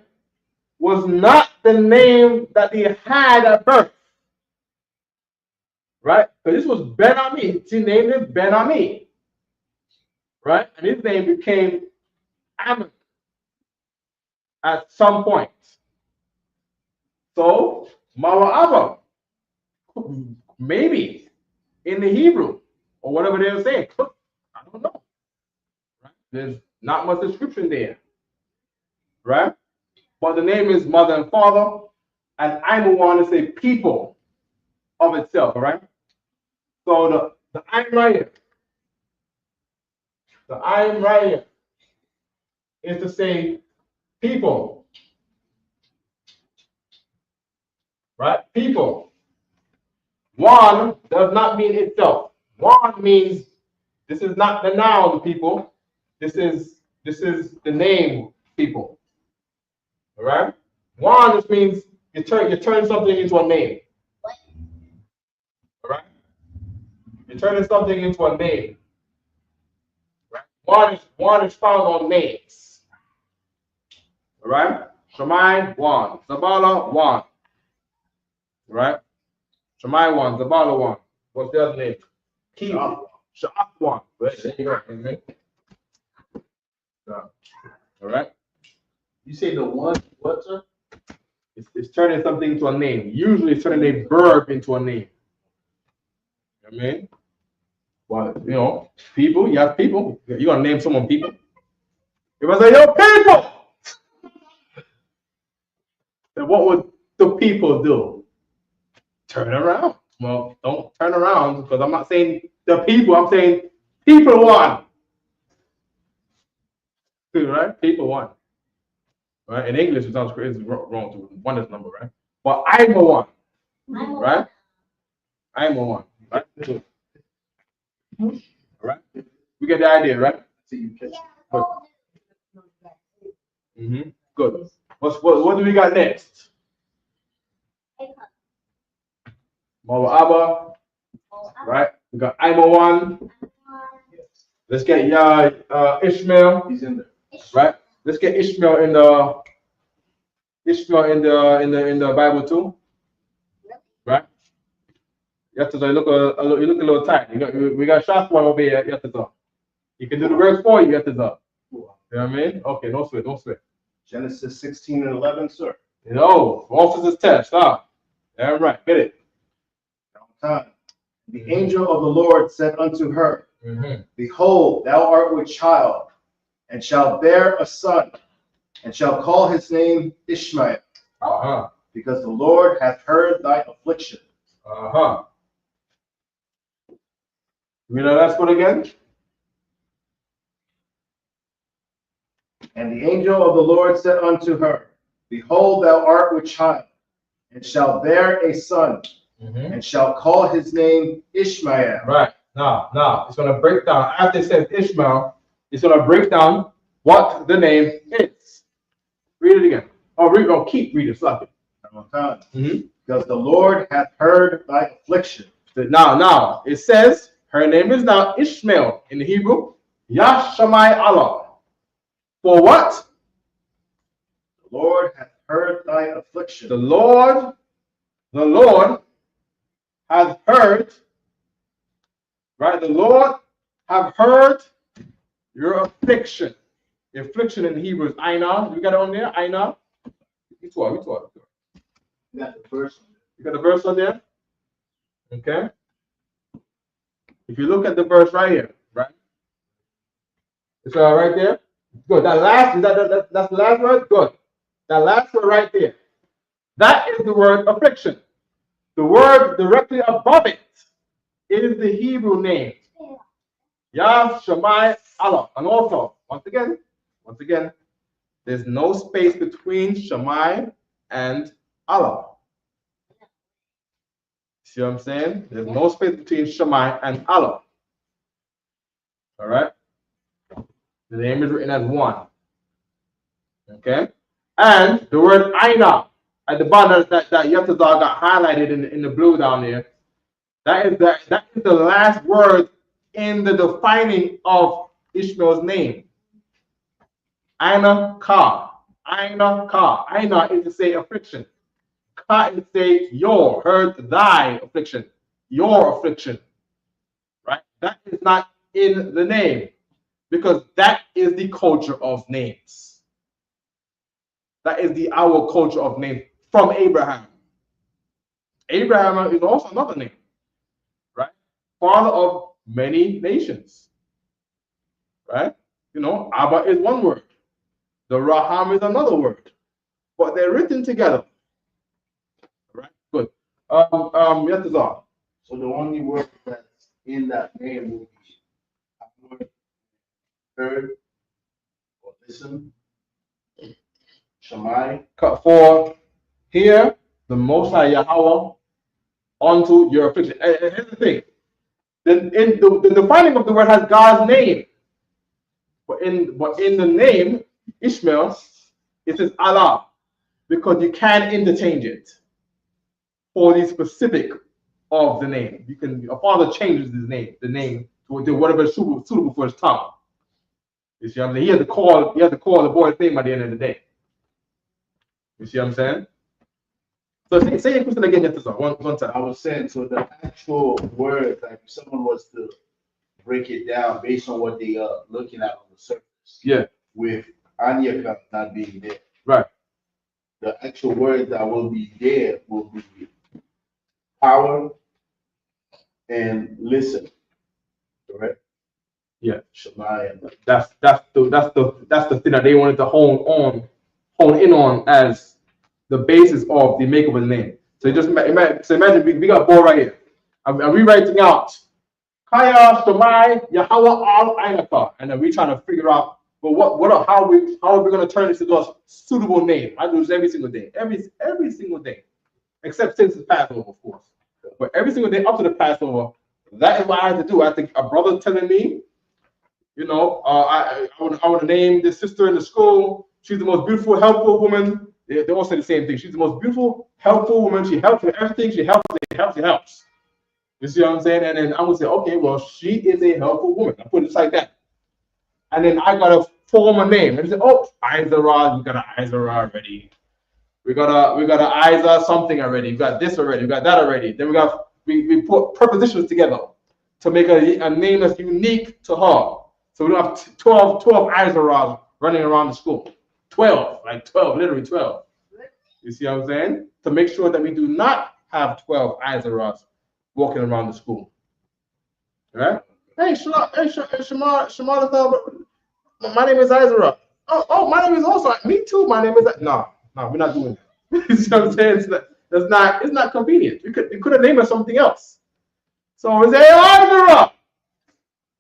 was not the name that they had at birth. Right? So this was Ben-Ami. She named him Ben-Ami. Right? And his name became Ammon at some point. So, Mawa'ava, maybe in the Hebrew, or whatever they're saying. I don't know. Right? There's not much description there, right? But the name is mother and father, and I'm one to say people of itself, all right? So the I'm right here, the I'm right here is to say people, right? People. One does not mean itself. One means this is not the noun people. This is the name people. All right? One just means you turn something into a name. All right? You're turning something into a name. Right? One is found on names. All right? Shemai, one. Zabala, one. Right? Shemai, one. Zabala, one. What's the other name? Key. Sha'af, one. Right, there you go. Amen. All right? You say the one, what, sir? It's turning something into a name. Usually it's turning a verb into a name. I mean, well, you know, people, you have people. You're going to name someone people. If I say, yo, people! Then what would the people do? Turn around. Well, don't turn around because I'm not saying the people, I'm saying people one. Right? People one. Right? In English, it sounds crazy, wrong to one is number, right? But I'm a one. Right? I'm a one. Right? All right? We get the idea, right? I.S.U.P.K. Mm-hmm. Good. What do we got next? Mama Abba. Right? We got I'm a one. Let's get Ishmael. He's in there. Right? Let's get Ishmael in the Bible too. Right? You have to look a little tight. We got shot one over here. You have to talk. You can do the verse for you. You have to talk. You know what I mean? Okay, don't sweat. Don't sweat. Genesis 16 and 11, sir. No, also this test. Stop. All right, get it. The angel of the Lord said unto her, Mm-hmm. Behold, thou art with child, and shalt bear a son, and shall call his name Ishmael, because the Lord hath heard thy affliction. Read the last one again. And the angel of the Lord said unto her, Behold, thou art with child, and shalt bear a son, and shall call his name Ishmael. Right. Now, it's going to break down. After it says Ishmael, it's going to break down what the name is. Read it again. Keep reading. Stop it. Because the Lord hath heard thy affliction. Now, it says her name is now Ishmael in the Hebrew. Yashamai Allah. For what? The Lord hath heard thy affliction. The Lord has heard, right? The Lord have heard your affliction. The affliction in Hebrew is Aina. You got it on there? Aina? Which one? You got the verse. You got the verse on there? Okay. If you look at the verse right here, right? It's right there. Good. That's the last word? Good. That last word right there. That is the word affliction. The word directly above it is the Hebrew name. Yah Shammai Allah. And also, once again, there's no space between Shammai and Allah. See what I'm saying? There's no space between Shammai and Allah. All right? The name is written as one. Okay? And the word Aina at the bottom that Yatazar got highlighted in the blue down there. That is the last word in the defining of Ishmael's name. Aina Ka. Aina Ka. Aina is to say affliction. Ka is to say your, thy affliction. Your affliction. Right? That is not in the name. Because that is the culture of names. That is our culture of names from Abraham. Abraham is also another name, right? Father of many nations. Right? You know, Abba is one word. The Raham is another word. But they're written together. Right? Good. Yatazar. So the only word that's in that name will be heard or listen. Shammai. For here, the Most High Yahweh unto your affliction. And here's the thing. The defining of the word has God's name. But in the name, Ishmael, it says Allah. Because you can interchange it for the specific of the name. You can, a father changes his name, the name to whatever is suitable for his tongue. You see what I'm saying? He had to call the boy's name at the end of the day. You see what I'm saying? So say your question again, one time. I was saying, so the actual word, like if someone was to break it down based on what they are looking at on the surface. Yeah. With I.S.U.P.K not being there. Right. The actual word that will be there will be power and listen. Correct? Yeah. Shammai. That's the thing that they wanted to hone in on as the basis of the makeup of the name. So just imagine we got a board right here. I'm rewriting out Kaya, Shammai, Yahweh, I.S.U.P.K, and then we trying to figure out, well, how are we going to turn this into a suitable name? I do this every single day, every single day, except since it's Passover, of course. But every single day up to the Passover, that is what I have to do. I think a brother telling me, you know, I want to name this sister in the school. She's the most beautiful, helpful woman. They all say the same thing. She's the most beautiful, helpful woman. She helps with everything. She helps. You see what I'm saying? And then I would say, okay, well, she is a helpful woman. I put it like that. And then I gotta form a name. And they say, oh, Izara, we got an Izara already. We got a Isa something already. We got this already. We got that already. Then we put prepositions together to make a name that's unique to her. So we don't have 12 Izaras running around the school. 12, literally 12. You see what I'm saying? To make sure that we do not have 12 Izaras walking around the school. All right? Hey, Shema, my name is Izara. Oh, my name is also, me too, my name is, no, we're not doing that. You see what I'm saying? It's not convenient. You could have named her something else. So we say, hey, Izara!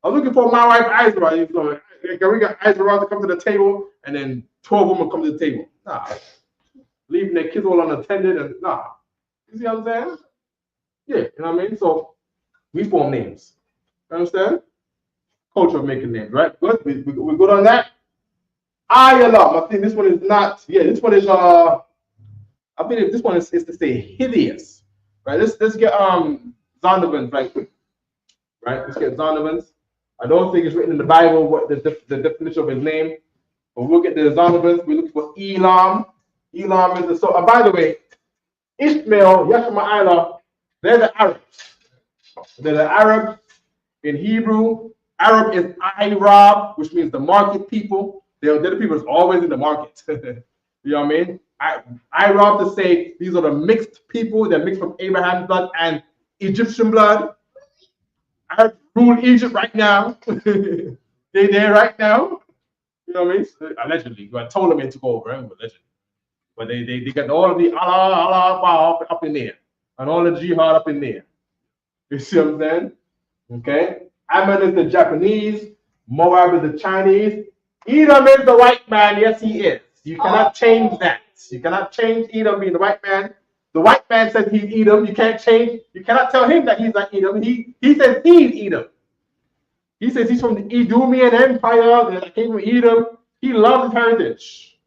I'm looking for my wife, Izara. We got Izara to come to the table, and then 12 women come to the table. Nah. Leaving their kids all unattended, and nah. You see what I'm saying? Yeah, you know what I mean? So we form names. You understand? Culture of making names, right? Good. We good on that. I think this one is not. Yeah, this one is. I think this one is to say hideous, right? Let's get Zondervan's right quick, right? Let's get Zondervan's. I don't think it's written in the Bible what the definition of his name, but we'll get the Zondervan's. We look for Elam. Elam is the so. By the way, Ishmael, Yashma'ila, they're the Arabs. They're the Arabs in Hebrew. Arab is I-Rob, which means the market people. They're the people that's always in the market. You know what I mean? I-Rob to say these are the mixed people. They're mixed from Abraham's blood and Egyptian blood. I rule Egypt right now. They're there right now. You know what I mean? Allegedly. But Ptolemy took over, allegedly. But they got all of the Allah up in there. And all the jihad up in there. You see what I'm saying? Okay? Ammon is the Japanese. Moab is the Chinese. Edom is the white man. Yes, he is. You cannot change that. You cannot change Edom being the white man. The white man says he's Edom. You can't change. You cannot tell him that he's not Edom. He says he's Edom. He says he's from the Edomian Empire. That came from Edom. He loves his heritage.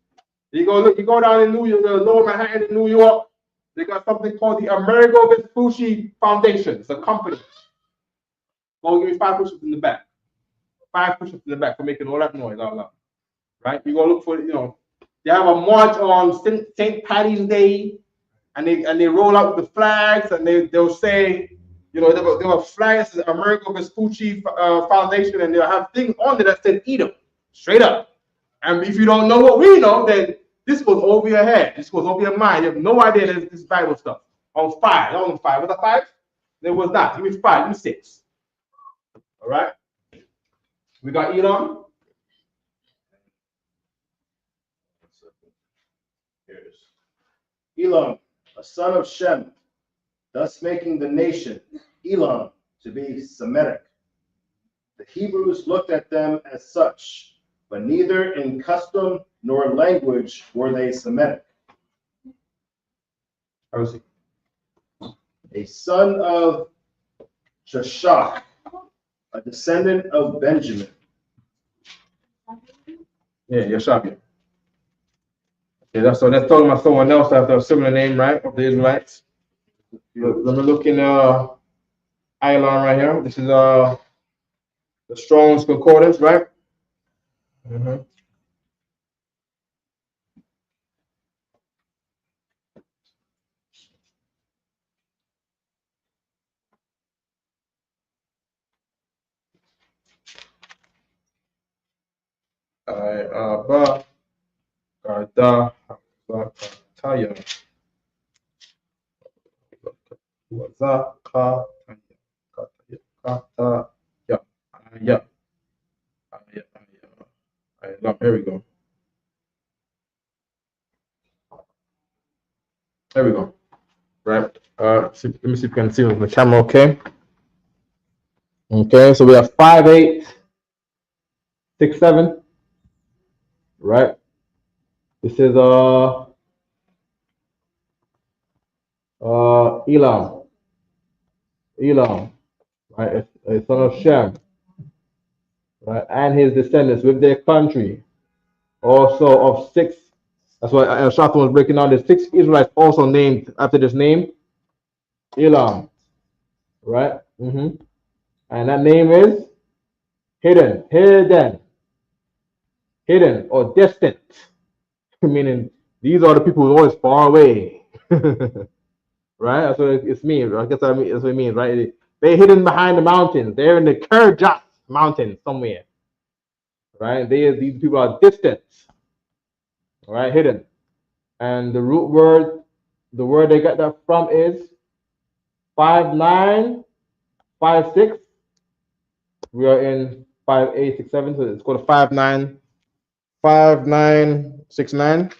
You go down in New York, Lower Manhattan in New York. They got something called the Amerigo Vespucci Foundation. It's a company. Go give me 5 push-ups in the back. 5 push-ups in the back for making all that noise out loud. Right? You go look for, they have a march on St. Patty's Day, and they roll out with the flags, and they'll say, there were flags that Amerigo Vespucci Foundation, and they'll have things on there that said Edom, straight up. And if you don't know what we know, then this goes over your head. This goes over your mind. You have no idea that this Bible stuff. On 5. On 5. Was that 5? There was not. Give me 5. Give me 6. All right. We got Elam. Here it is. Elam, a son of Shem, thus making the nation Elam to be Semitic. The Hebrews looked at them as such, but neither in custom nor language were they Semitic. A son of Shashak, a descendant of Benjamin. Yeah, Yashab. Yeah, that's talking about someone else that have a similar name, right? Of the Israelites. Let me look in Ilan right here. This is the Strong's Concordance, right? Mm-hmm. Ba Kada Taya Wazaka Kata Ya Ya. Here we go. There we go. Right. Let me see if you can see with the camera. Okay. Okay. So we have 5, 8, 6, 7. Right. This is Elam. Elam. Right. A son of Shem. Right. And his descendants with their country. Also of 6. That's why Shafan was breaking down. The 6 Israelites also named after this name, Elam, right? And that name is hidden or distant, meaning these are the people who are always far away, right? That's what it means. I guess that's what it means, right? They're hidden behind the mountains. They're in the Kerjat mountains somewhere, right? These people are distant, right? Hidden. And the root word, the word they got that from is 5956. We are in 5867, so it's called 5969.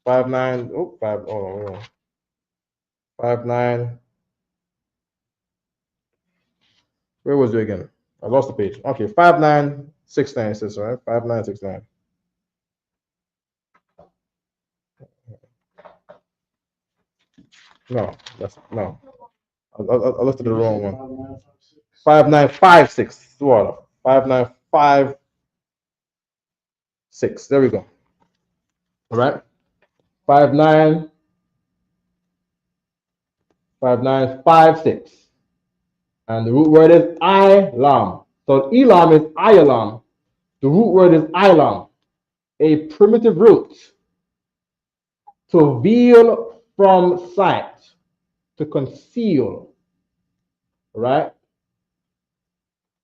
59. Oh, 5. Hold on. 59. Where was it again? I lost the page. Okay, 5969. It says, right? 5969. No, that's no. I looked at the wrong one. 5956. What? 5956. There we go. All right. 5956. And the root word is Ilam. So Elam is Ialam. The root word is Ilam. A primitive root. To veil from sight. To conceal. Right?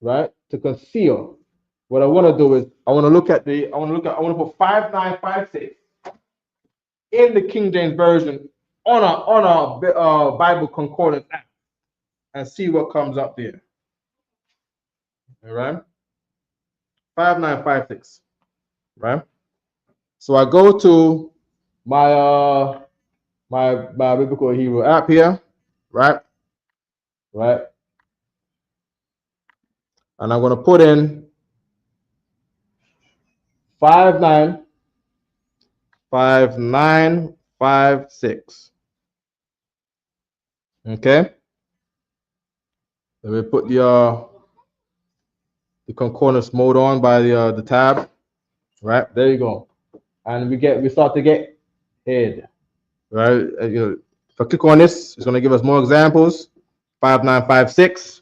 Right? To conceal. What I want to do is I want to put 5956 in the King James Version on a Bible Concordance app and see what comes up there. All right? 5956. Right? So I go to my my biblical Hebrew app here, right? And I'm gonna put in 5956. Okay. Let me put the concordance mode on by the tab. Right there you go, and we start to get head. Right. If I click on this, it's gonna give us more examples. 5956.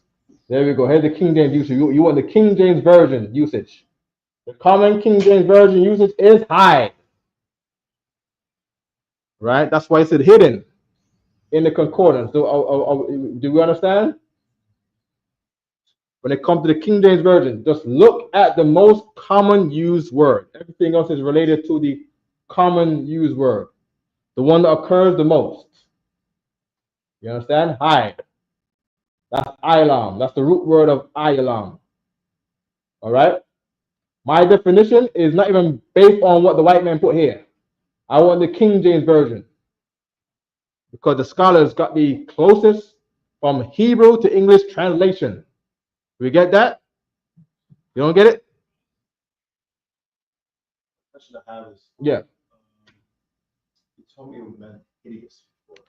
There we go. Here's the King James usage. You want the King James Version usage. The common King James Version usage is hide. Right? That's why it's hidden in the concordance. Do we understand? When it comes to the King James Version, just look at the most common used word. Everything else is related to the common used word. The one that occurs the most. You understand? Hide. That's I.L.A.M. That's the root word of I.L.A.M. All right. My definition is not even based on what the white man put here. I want the King James version because the scholars got the closest from Hebrew to English translation. We get that? You don't get it? Question I have is, Yeah. you told me it meant hideous before.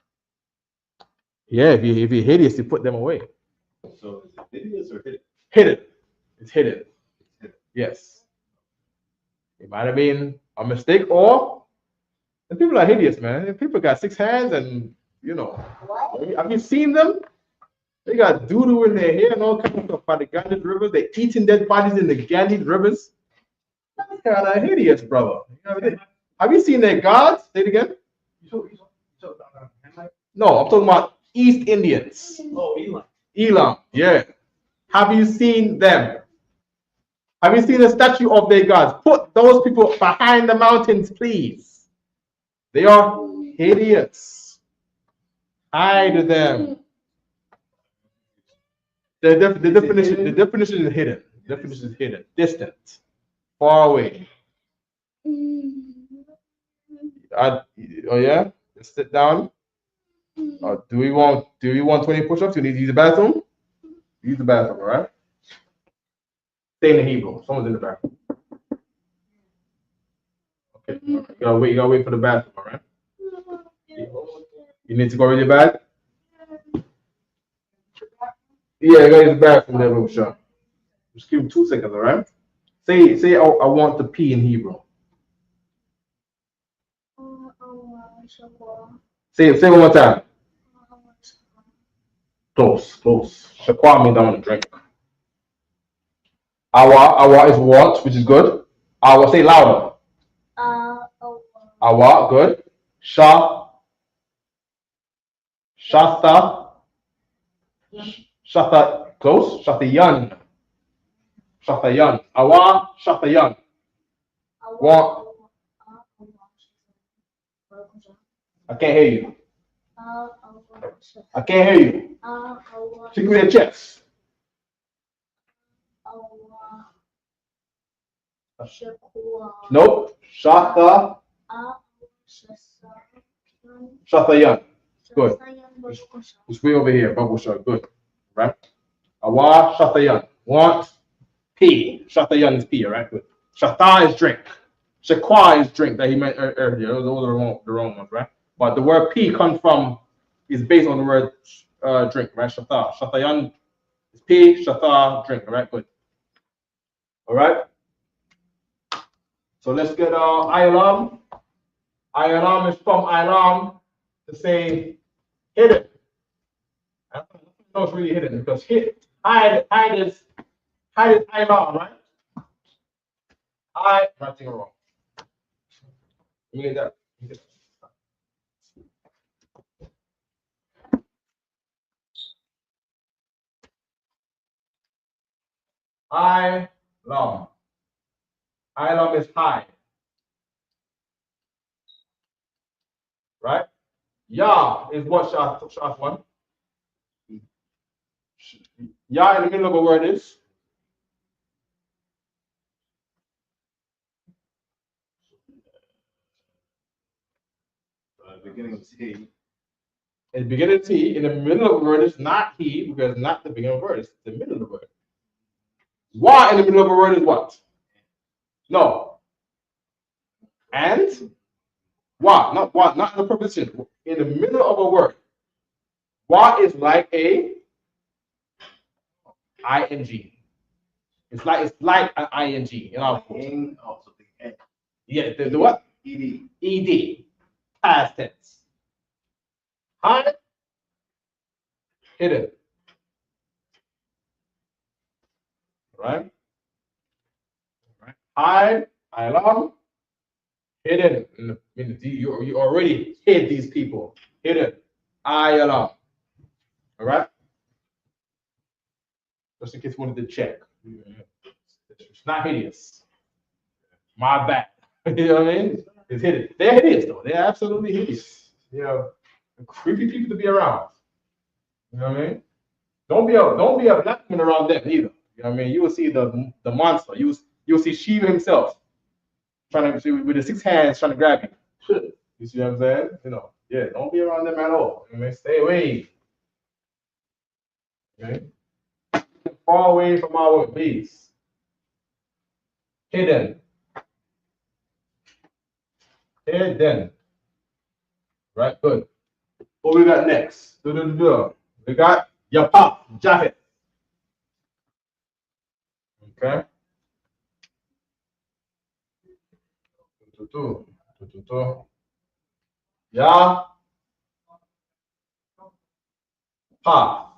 Yeah, if you're hideous, you put them away. So is it hideous or hidden? Hidden. It's hidden. It's hidden. Yes. It might have been a mistake, or the people are hideous, man. People got 6 hands, and you know. Have you seen them? They got doo-doo in their hair and all kinds of stuff by the Ganges rivers. They're eating dead bodies in the Ganges rivers. That's kind of hideous, brother. Have you seen their gods? Say it again. No, I'm talking about East Indians. Oh, Elam. Elam, yeah. Have you seen them? Have you seen a statue of their gods? Put those people behind the mountains, please. They are hideous. Hide them. The definition is hidden. The definition is hidden. Distant. Far away. Oh yeah? Let's sit down. Do we want 20 push-ups? You need to use the bathroom? Use the bathroom, all right? Stay in the Hebrew. Someone's in the bathroom. Okay. You gotta wait for the bathroom, all right? You need to go to your bag? Yeah, I gotta use the bathroom there, little shot. Just give him 2 seconds, all right? Say I want to pee in Hebrew. Say it one more time. Close. Shakwa means I want to drink. Awa is want, which is good. Awa, say louder. Awa, good. Shasta, close. Shatayan. Awa, Shatayan. Want. I can't hear you. I can't hear you. So give me a chest. Nope. Shatayan. Good. It's way over here. Bubble shot. Good. Right? Awa, Shatayan. Want. P. Shatayan is P, right? Good. Shata is drink. Shakwa is drink that he meant earlier. Those are the wrong ones, right? But the word P is based on the word drink, right? Shata. Shatayan is P. Shata, drink, right? Good. All right. So let's get I.L.A.M. I.L.A.M. is from I.L.A.M. to say hidden. I don't know it's really hidden because hide is I.L.A.M., right? Nothing wrong. Let me get that. I.L.A.M. I.L.A.M. is hide. Right? Yah is what Shaf one. Yah in the middle of a word is Beginning of T. in the beginning of T. In the middle of a word is not he, because not the beginning of a word, it's the middle of the word. Why in the middle of a word is what? No. And why? Not what? Not in the preposition. In the middle of a word. Why is like a ing. It's like an ing. You know. Yeah. The what? Ed. Past tense. Hide. Hidden. Right? Hide. I.L.A.M. Hidden. You already hid these people. Hidden. I.L.A.M. All right? Just in case you wanted to check. It's not hideous. My bad. You know what I mean? It's hidden. They're hideous, though. They're absolutely hideous. You know, creepy people to be around. You know what I mean? Don't be a black man around them either. You know what I mean? You will see the monster. You'll see Shiva himself trying to with the 6 hands trying to grab you. You see what I'm saying? You know, yeah, don't be around them at all. I mean, stay away. Okay? Far away from our base. Hidden. Right, good. What we got next? We got Yapap, Japhet. Okay. Ya. Pa.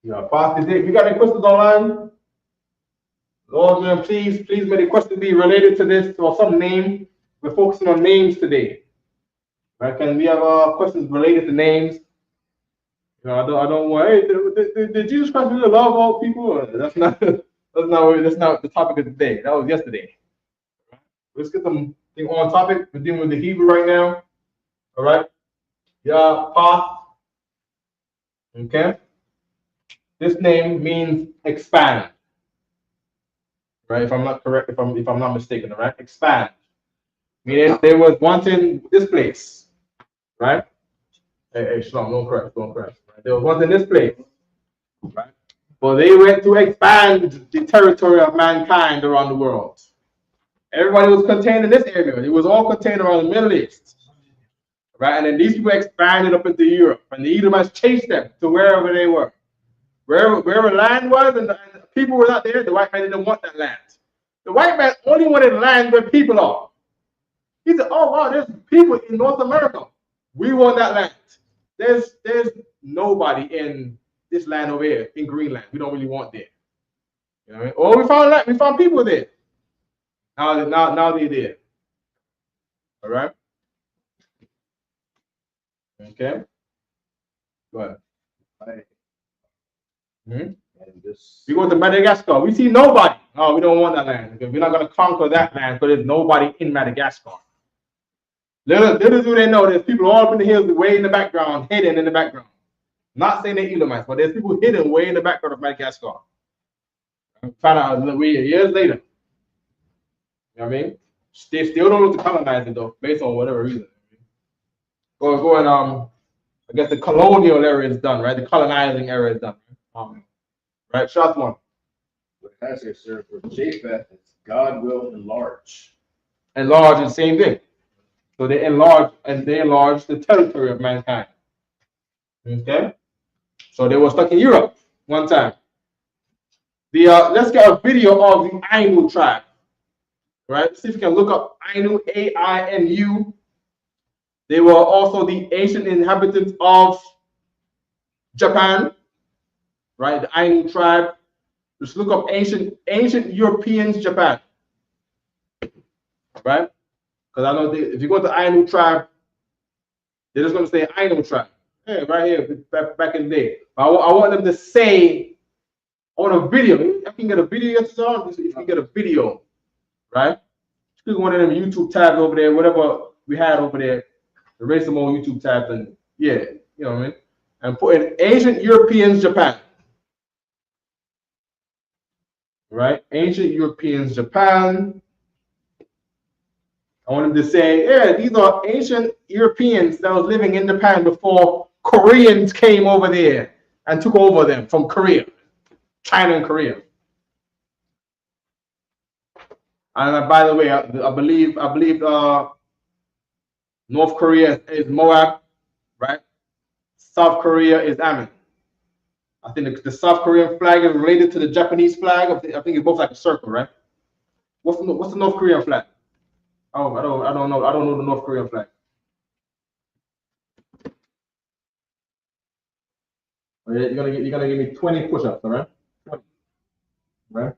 Yeah, Pa today. We got any questions online? Lord, man, please may the question be related to this or some name. We're focusing on names today. Right? Can we have questions related to names? You know, I don't want. Hey, did Jesus Christ really love all people? That's not the topic of today. That was yesterday. Let's get something on topic. We're dealing with the Hebrew right now. All right. Yeah, path. Okay. This name means expand. Right. If I'm not correct, if I'm not mistaken, all right. Expand. Meaning they was wanting this place. Right. Hey, Shalom, don't crash. Right? They was wanting this place. Right. But they went to expand the territory of mankind around the world. Everybody was contained in this area. It was all contained around the Middle East. Right? And then these people expanded up into Europe. And the Edomites chased them to wherever they were. Wherever land was and the people were not there, the white man didn't want that land. The white man only wanted land where people are. He said, oh wow, there's people in North America. We want that land. There's nobody in this land over here, in Greenland. We don't really want there. You know what I mean? Oh, we found people there. Now they're there. All right. Okay. Go ahead. Right. And this, we go to Madagascar. We see nobody. Oh, we don't want that land. Okay? We're not going to conquer that land because there's nobody in Madagascar. Little do they know there's people all up in the hills way in the background, hidden in the background. Not saying they're Edomites, but there's people hidden way in the background of Madagascar. Found out years later. You know what I mean? They still don't look to colonize it though, based on whatever reason. Go and I guess the colonial era is done, right? The colonizing era is done. Right, shot one. what it has here, sir, for Japheth, it's God will enlarge. Enlarge is the same thing. So they enlarge the territory of mankind. Okay? So they were stuck in Europe one time. Let's get a video of the I.S.U.P.K tribe. Right? See if you can look up I.S.U.P.K, A-I-N-U. They were also the ancient inhabitants of Japan. Right? The I.S.U.P.K tribe. Just look up ancient Europeans, Japan. Right? Because I know if you go to I.S.U.P.K tribe, they're just going to say I.S.U.P.K tribe. Hey, right here, back in the day. I want them to say on a video. I can get a video, if you can get a video, right? Click one of them YouTube tabs over there, whatever we had over there. Erase them on YouTube tabs and yeah, you know what I mean? And put in ancient Europeans, Japan. Right? Ancient Europeans, Japan. I want them to say, yeah, these are ancient Europeans that was living in Japan before Koreans came over there and took over them from Korea, China and Korea. And by the way, I believe North Korea is Moab, right? South Korea is Ammon. I think the South Korean flag is related to the Japanese flag. I think it's both like a circle, right? What's the North Korean flag? Oh, I don't know. I don't know the North Korean flag. You're gonna give me 20 push-ups, all right? 20. Right?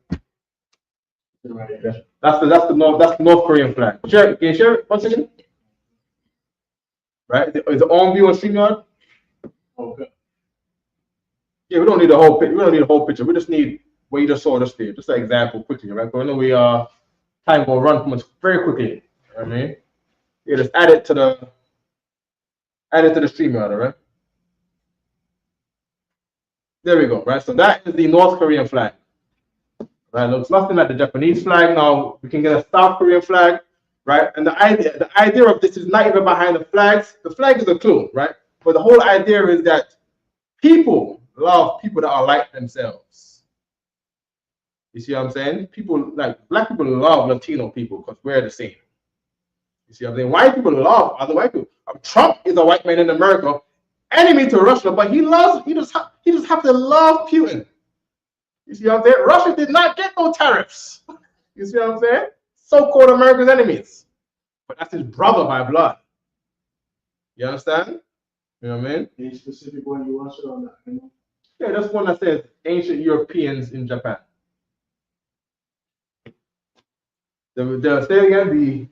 That's the North Korean flag. Can you share it 1 second? Right? Is it on view on StreamYard? Okay. Yeah, we don't need a whole picture. We don't need a whole picture. We just need what you just saw just there. Just an example quickly, right? But I know we time will run from us very quickly. You know what I mean? Yeah, just add it to the stream rather, right? There we go, right? So that is the North Korean flag. Right, looks nothing like the Japanese flag. Now we can get a South Korean flag, right? And the idea of this is not even behind the flags. The flag is a clue, right? But the whole idea is that people love people that are like themselves. You see what I'm saying? People like black people love Latino people because we're the same. You see what I'm saying? White people love other white people. Trump is a white man in America, enemy to Russia, but he just have to love Putin. You see what I'm saying? Russia did not get no tariffs. You see what I'm saying? So-called America's enemies. But that's his brother by blood. You understand? You know what I mean? Any specific one you want to on that? Yeah, that's one that says ancient Europeans in Japan. Say again,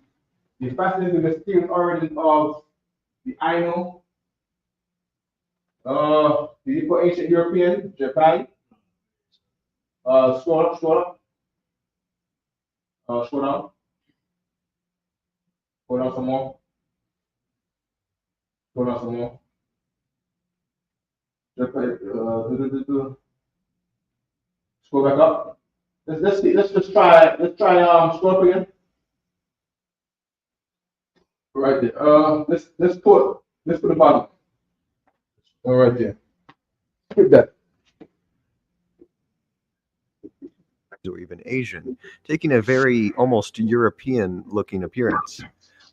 the fascinating mysterious origin of the I.N.U. Did you put ancient European, Japan? Scroll up. Scroll down. Scroll down some more. Scroll down some more. Scroll back up. Let's try scroll up again. Right there. Let's put the bottom. All right there. Skip that. Or even Asian, taking a very almost European-looking appearance.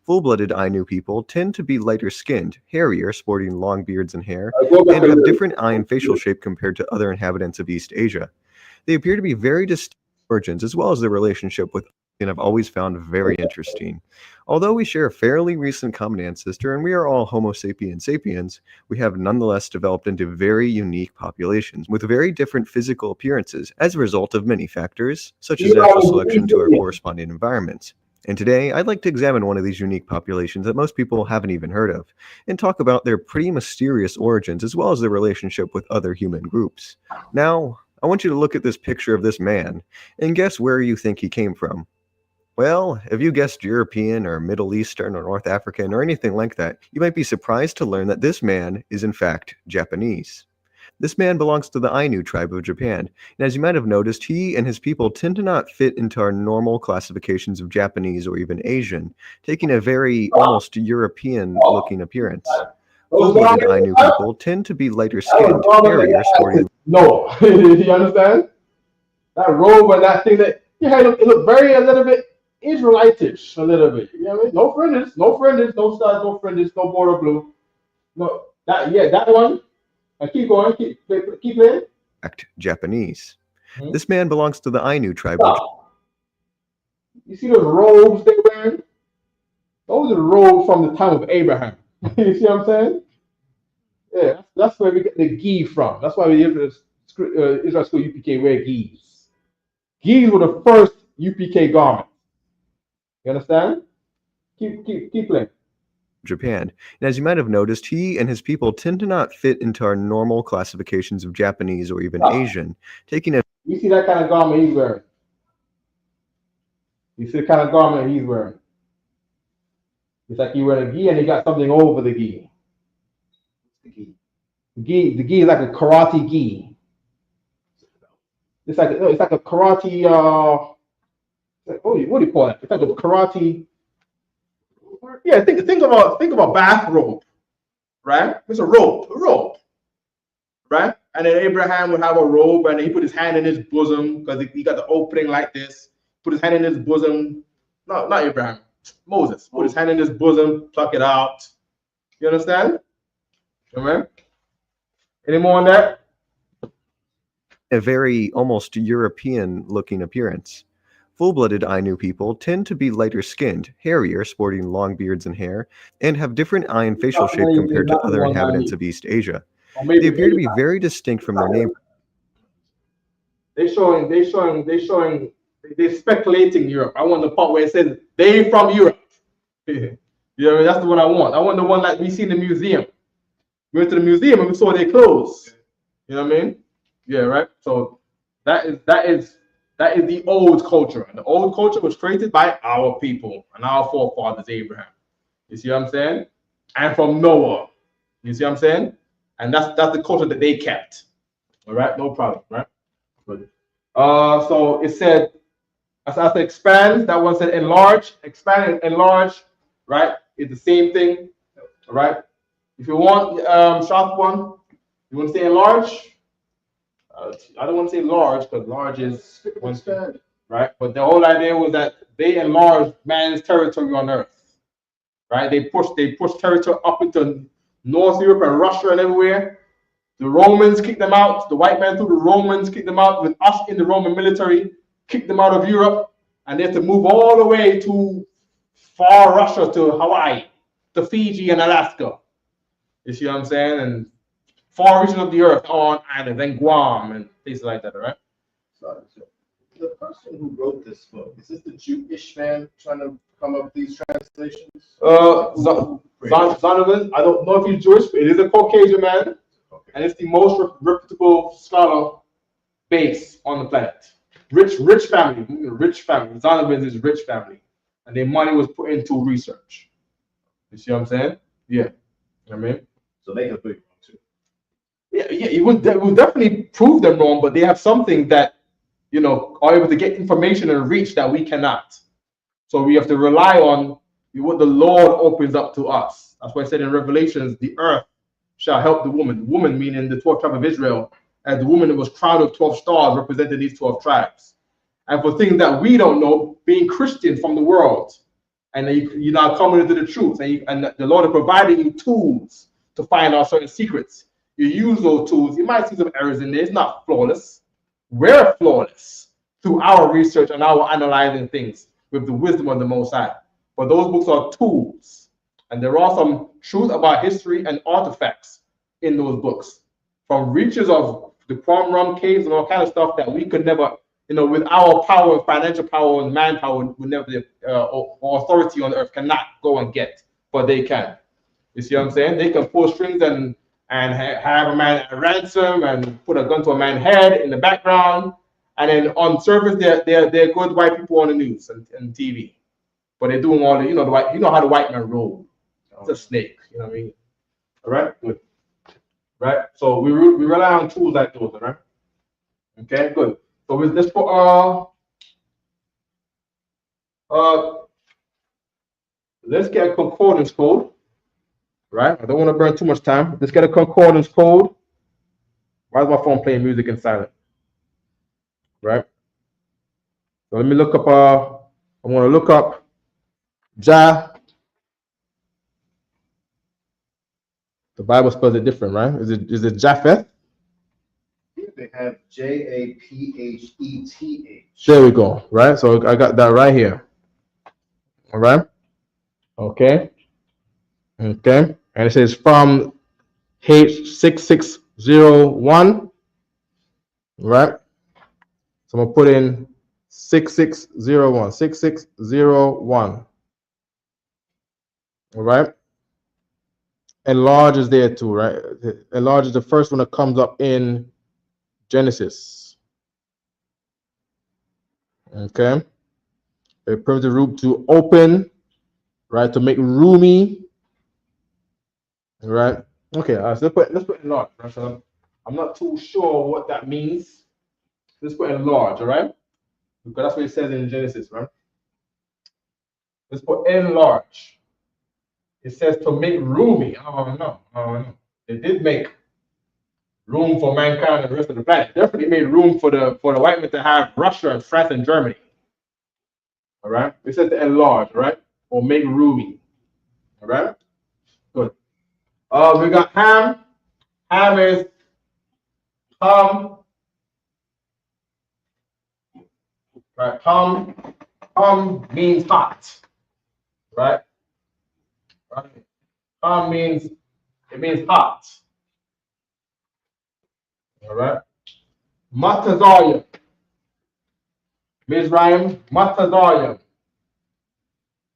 Full-blooded Ainu people tend to be lighter skinned, hairier, sporting long beards and hair, and have different eye and facial shape compared to other inhabitants of East Asia. They appear to be very distinct origins, as well as their relationship with, and I've always found very interesting. Although we share a fairly recent common ancestor and we are all Homo sapiens sapiens, we have nonetheless developed into very unique populations with very different physical appearances as a result of many factors, such as natural selection to our corresponding environments. And today, I'd like to examine one of these unique populations that most people haven't even heard of, and talk about their pretty mysterious origins as well as their relationship with other human groups. Now, I want you to look at this picture of this man, and guess where you think he came from. Well, if you guessed European or Middle Eastern or North African or anything like that, you might be surprised to learn that this man is in fact Japanese. This man belongs to the Ainu tribe of Japan, and as you might have noticed, he and his people tend to not fit into our normal classifications of Japanese or even Asian, taking a very almost European-looking appearance. Full-blooded Ainu people tend to be lighter skinned, hairier, sporting. No, you understand? That robe and that thing that it looked very a little bit Israelitish, a little bit. You know what I mean? No fringes, no studs, no fringes, no border blue. No, that one. Keep going, keep playing. Japanese. This man belongs to the Ainu tribe. You see those robes they're wearing? Those are the robes from the time of Abraham. You see what I'm saying? Yeah, that's where we get the gi from. That's why we use Israel School U.P.K. wear gis. Gis were the first U.P.K. garment. You understand? Keep playing. Japan. And as you might have noticed, he and his people tend to not fit into our normal classifications of Japanese or even Asian, taking a... You see that kind of garment he's wearing? You see the kind of garment he's wearing? It's like he wearing a gi and he got something over the gi. The gi is like a karate gi. It's like a karate what do you call it? It's like a karate. Yeah, think of a bathrobe, right? It's a robe, right? And then Abraham would have a robe, and he put his hand in his bosom because he got the opening like this. Put his hand in his bosom. No, not Abraham. Moses put his hand in his bosom, pluck it out. You understand? Amen. Any more on that? A very almost European-looking appearance. Full-blooded Ainu people tend to be lighter skinned, hairier, sporting long beards and hair, and have different eye and facial shape compared to other inhabitants of East Asia. They appear to be very distinct from their neighbors. They're speculating Europe. I want the part where it says they from Europe. You know, that's the one I want. I want the one like we see in the museum. We went to the museum and we saw their clothes. You know what I mean? Yeah, right? So That is the old culture. And the old culture was created by our people and our forefathers, Abraham. You see what I'm saying? And from Noah. You see what I'm saying? And that's the culture that they kept. All right, no problem, right? Good. So it said, as I said, expand. That one said enlarge. Expand and enlarge, right? It's the same thing, all right? If you want sharp one, you want to say enlarge. I don't want to say large because large is one thing, right? But the whole idea was that they enlarged man's territory on earth, right? They pushed territory up into North Europe and Russia and everywhere. The Romans kicked them out. The white man through the Romans kicked them out. With us in the Roman military, kicked them out of Europe, and they had to move all the way to far Russia, to Hawaii, to Fiji and Alaska. You see what I'm saying? And far regions of the earth on islands and Guam and places like that, right? So the person who wrote this book, is this the Jewish man trying to come up with these translations? Zonovan, I don't know if he's Jewish, but it is a Caucasian man, and it's the most reputable scholar base on the planet. Rich family. Zonovan is rich family, and their money was put into research. You see what I'm saying? Yeah. I mean, so they can prove wrong too. Yeah, it would definitely prove them wrong, but they have something that, you know, are able to get information and reach that we cannot. So we have to rely on what the Lord opens up to us. That's why I said in Revelations, the earth shall help the woman. Woman meaning the 12 tribes of Israel, as the woman that was crowned with 12 stars representing these 12 tribes. And for things that we don't know, being Christian from the world, and you're now coming into the truth, and the Lord is providing you tools to find out certain secrets. You use those tools. You might see some errors in there. It's not flawless. We're flawless through our research and our analyzing things with the wisdom of the Most High. But those books are tools, and there are some truth about history and artifacts in those books, from reaches of the Qumran caves and all kind of stuff that we could never, you know, with our power, financial power, and manpower, would never, or authority on earth cannot go and get, but they can. You see what I'm saying? They can pull strings and have a man at a ransom and put a gun to a man's head in the background, and then on surface they're good white people on the news and TV, but they're doing all the, you know how the white man roll. It's a snake, you know what I mean? All right, good. Right, so we rely on tools like those, all right? Okay, good. So with this for let's get a concordance code, right? I don't want to burn too much time. Let's get a concordance code. Why is my phone playing music in silent? Right. So let me look up. I want to look up Jah. The Bible spells it different, right? Is it Japheth? They have Japheth. There we go. Right. So I got that right here. All right. Okay. Okay. And it says from H6601. Right. So I'm gonna put in 6601. 6601. All right. Enlarge is there too, right? Enlarge is the first one that comes up in Genesis. Okay. It prefers the root to open, right? To make roomy. Right. Okay. So let's put enlarge. Right? So I'm not too sure what that means. Let's put enlarge, all right? Because that's what it says in Genesis, right? Let's put enlarge. It says to make roomy. Oh no. It did make room for mankind and the rest of the planet. It definitely made room for the white men to have Russia and France and Germany. All right. It says to enlarge, right? Or make roomy. All right. Good. We got Ham. Ham is right? Hum means hot, right? Hum means hot. All right. Matazarian. Mizraim, Matazarian.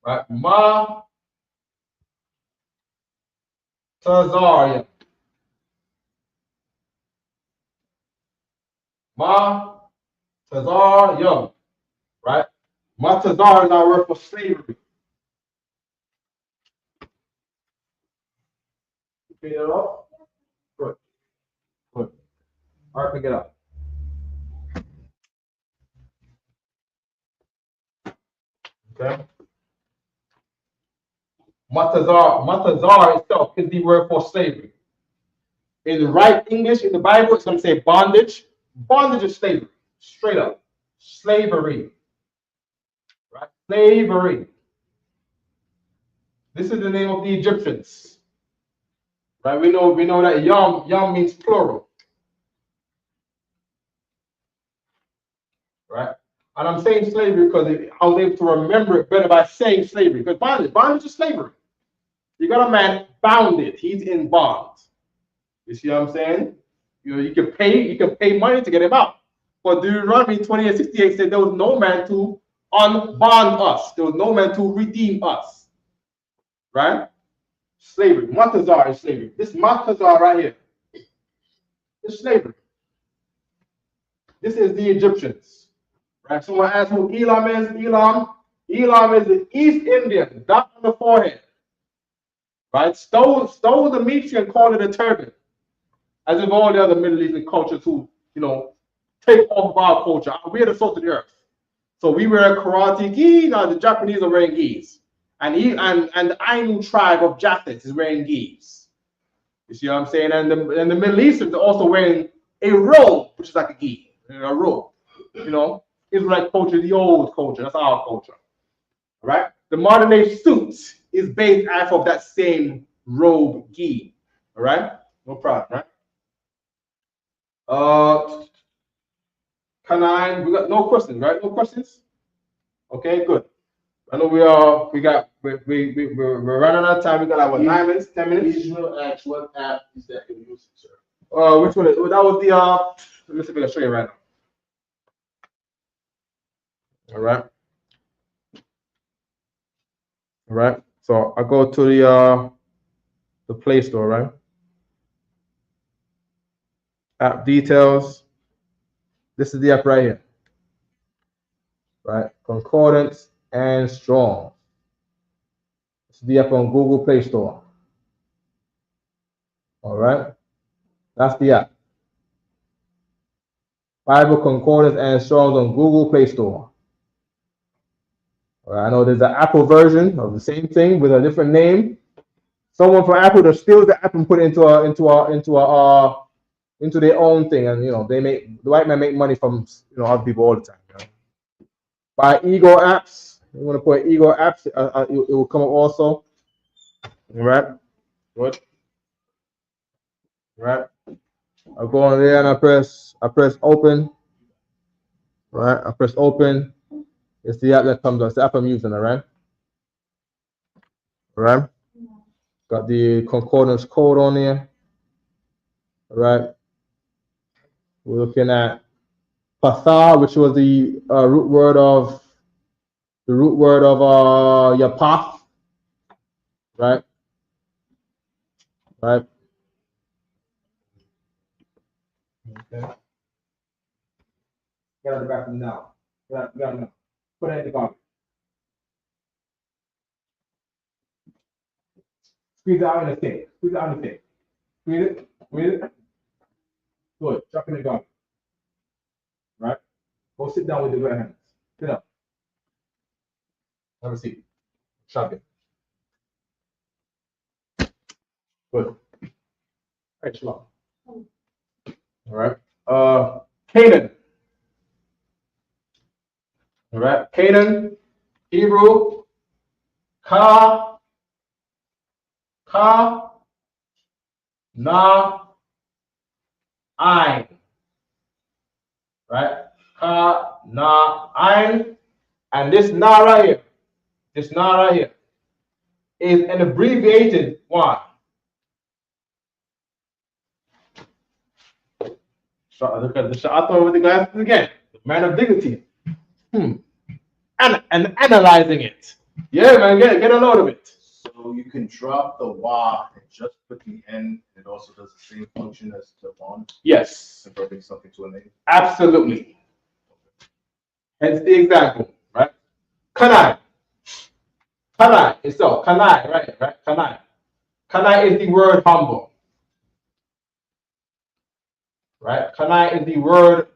Right? Matazarian. Tazar young, right? Matazar is our word for slavery. Clean it up. Good. Good. All right, pick it up. Okay. Matazar itself is the word for slavery. In the right English in the Bible, it's going to say bondage. Bondage is slavery. Straight up. Slavery. Right? Slavery. This is the name of the Egyptians. Right? We know that yom means plural. Right? And I'm saying slavery because I was able to remember it better by saying slavery. Because bondage is slavery. You got a man bounded. He's in bonds. You see what I'm saying? You can pay money to get him out. But Deuteronomy 28:68 said there was no man to unbond us. There was no man to redeem us. Right? Slavery. Matazar is slavery. This Matazar right here is slavery. This is the Egyptians. Right? Someone asked who Elam is. Elam is the East Indian, dot on the forehead. Right? Stole the meat and called it a turban. As if all the other Middle Eastern cultures who, take off of our culture. We are the salt of the earth. So we wear karate gi. Now the Japanese are wearing gis. And the Ainu tribe of Japheth is wearing gis. You see what I'm saying? And the Middle Easterns are also wearing a robe, which is like a gi, a robe. Israelite culture, the old culture. That's our culture. All right? The modern day suit is based off of that same robe gi. All right? No problem, right? Canine, we got no questions, right? No questions? Okay, good. I know we're running out of time. We got like 9 minutes, 10 minutes. Israel asks, what app is that you're using, sir? Which one? That was the let me see if I can show you right now. All right. So I go to the Play Store, right? App details. This is the app right here. Right? Concordance and Strong. This is the app on Google Play Store. All right. That's the app. Bible Concordance and Strong on Google Play Store. All right. I know there's an Apple version of the same thing with a different name. Someone from Apple to steal the app and put it into their own thing, and the white man make money from other people all the time. Buy Ego apps. You want to put Ego apps, it will come up also. All right. Good. All right. I go on there and I press open. All right. I press open. It's the app that comes up. It's the app I'm using. All right. All right. Got the concordance code on there. All right. We're looking at Pathar, which was the root word of Yapath. Right. Right. Okay. Get out the bathroom now. Get out now. Put it in the garbage. Squeeze it out in the sink. Squeeze it out in the sink. Squeeze it. Squeeze it. Good. Chuck in the garbage. Right? Go sit down with your bare hands. Sit up. Have a seat. Chuck it. Good. Right, Shalom. All right. Canaan. All right. Canaan. Hebrew. Na, Ein. Right? Na, Ein. And this na right here, is an abbreviated one. Look at the Sha'ato with the glasses again. Man of dignity. And analyzing it. Yeah, man, get a load of it. So you can drop the wa and just put the n. It also does the same function as the one. Yes. Converting something to a name. Absolutely. Hence the example, right? Kanai. Kanai itself. Kanai, right? Kanai. Kanai is the word humble. Right? Kanai is the word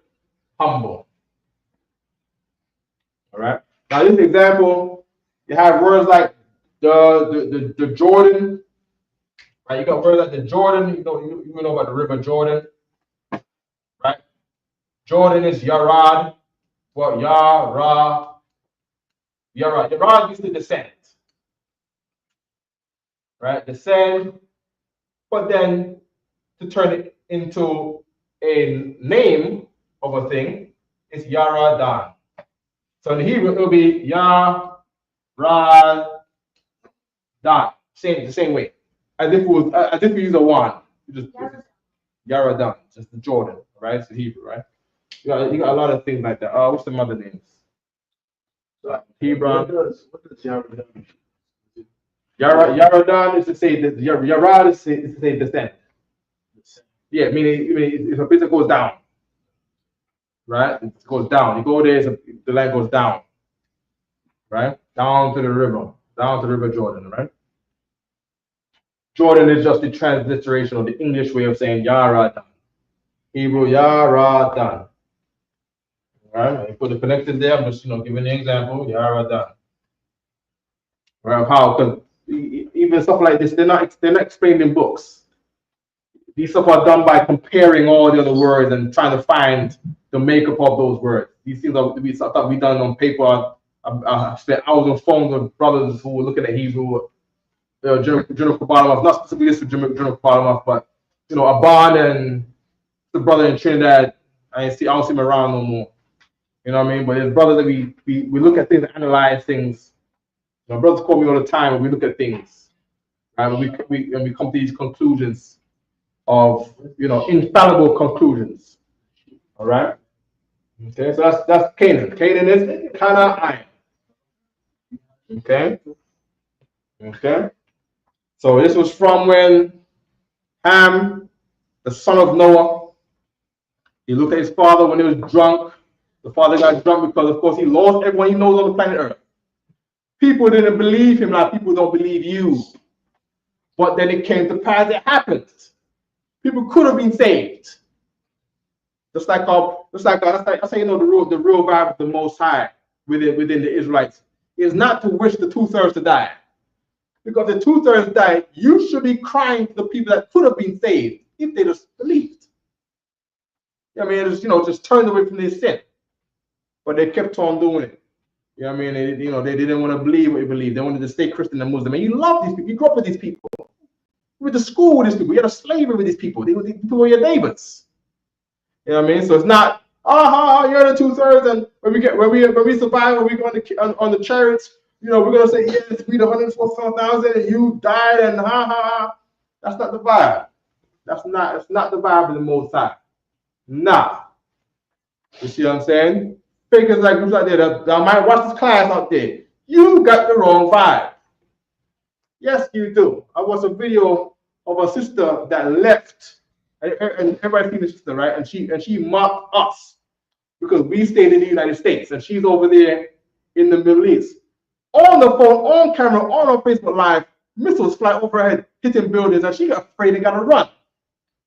humble. All right. Now this example, you have words like the Jordan. Right? You got words like the Jordan. You know about the River Jordan. Right? Jordan is Yarad. Well, Yarad. Yarad means to descend. Right? Descend. But then to turn it into a name of a thing is Yaradan. So in Hebrew it will be Yaradan. The same way. As if we use a one. Just Yaradan, just the Jordan, right? It's the Hebrew, right? You got a lot of things like that. What's the mother names? Hebron. What does Yaradan mean? Yaradan is to say that Yarad is to say descend. Yeah, meaning it's a place that goes down. Right? It goes down. You go there, the land goes down. Right? Down to the river Jordan, right? Jordan is just the transliteration of the English way of saying Yaradan. Hebrew Yaradan. Right? You put the connected there, I'm just giving an example, Yaradan. Right? How? Because even stuff like this, they're not explained in books. These stuff are done by comparing all the other words and trying to find the makeup of those words. These things are to be stuff we done on paper. I spent hours on phones with brothers who were looking at Hebrew, General Kabbalah, not specifically this for General Kabbalah, but Aban and the brother in Trinidad. I don't see him around no more. You know what I mean? But there's brothers that we look at things, analyze things. My brothers call me all the time when we look at things, right? And we come to these conclusions of infallible conclusions. All right. Okay, so that's Canaan. Canaan is Canaan. Okay. Okay. So this was from when Ham, the son of Noah, he looked at his father when he was drunk. The father got drunk because, of course, he lost everyone he knows on the planet Earth. People didn't believe him like people don't believe you. But then it came to pass, it happened. People could have been saved. That's how the real vibe of the Most High within the Israelites is not to wish the 2/3 to die. Because the 2/3 died, you should be crying to the people that could have been saved if they just believed. I mean, just turned away from their sin. But they kept on doing it. You know what I mean? They didn't want to believe what you believe. They wanted to stay Christian and Muslim. And you love these people. You grew up with these people. You went to school with these people. You had a slavery with these people. These people were your neighbors. You know what I mean? So it's not, you're the 2/3, and when we survive, when we go on the chariots, we're gonna say, yes, we the 144,000, and you died, and That's not the vibe. It's not the vibe of the Most High. Nah. You see what I'm saying? Figures like groups out there that might watch this class out there. You got the wrong vibe. Yes, you do. I watched a video of a sister that left, and everybody seen the sister, right? And she mocked us because we stayed in the United States, and she's over there in the Middle East. On the phone, on camera, on her Facebook Live, missiles fly overhead, hitting buildings, and she got afraid and got to run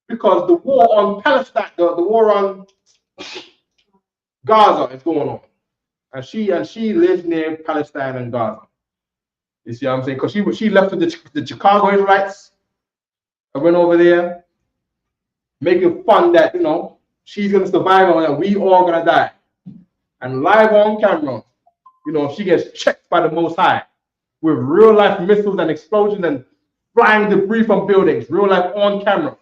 because the war on Palestine, the war on Gaza is going on, and she lives near Palestine and Gaza. You see what I'm saying? Because she left with the Chicago Israelites and went over there, making fun that she's gonna survive and that we all gonna die. And live on camera, she gets checked by the Most High with real life missiles and explosions and flying debris from buildings, real life on camera.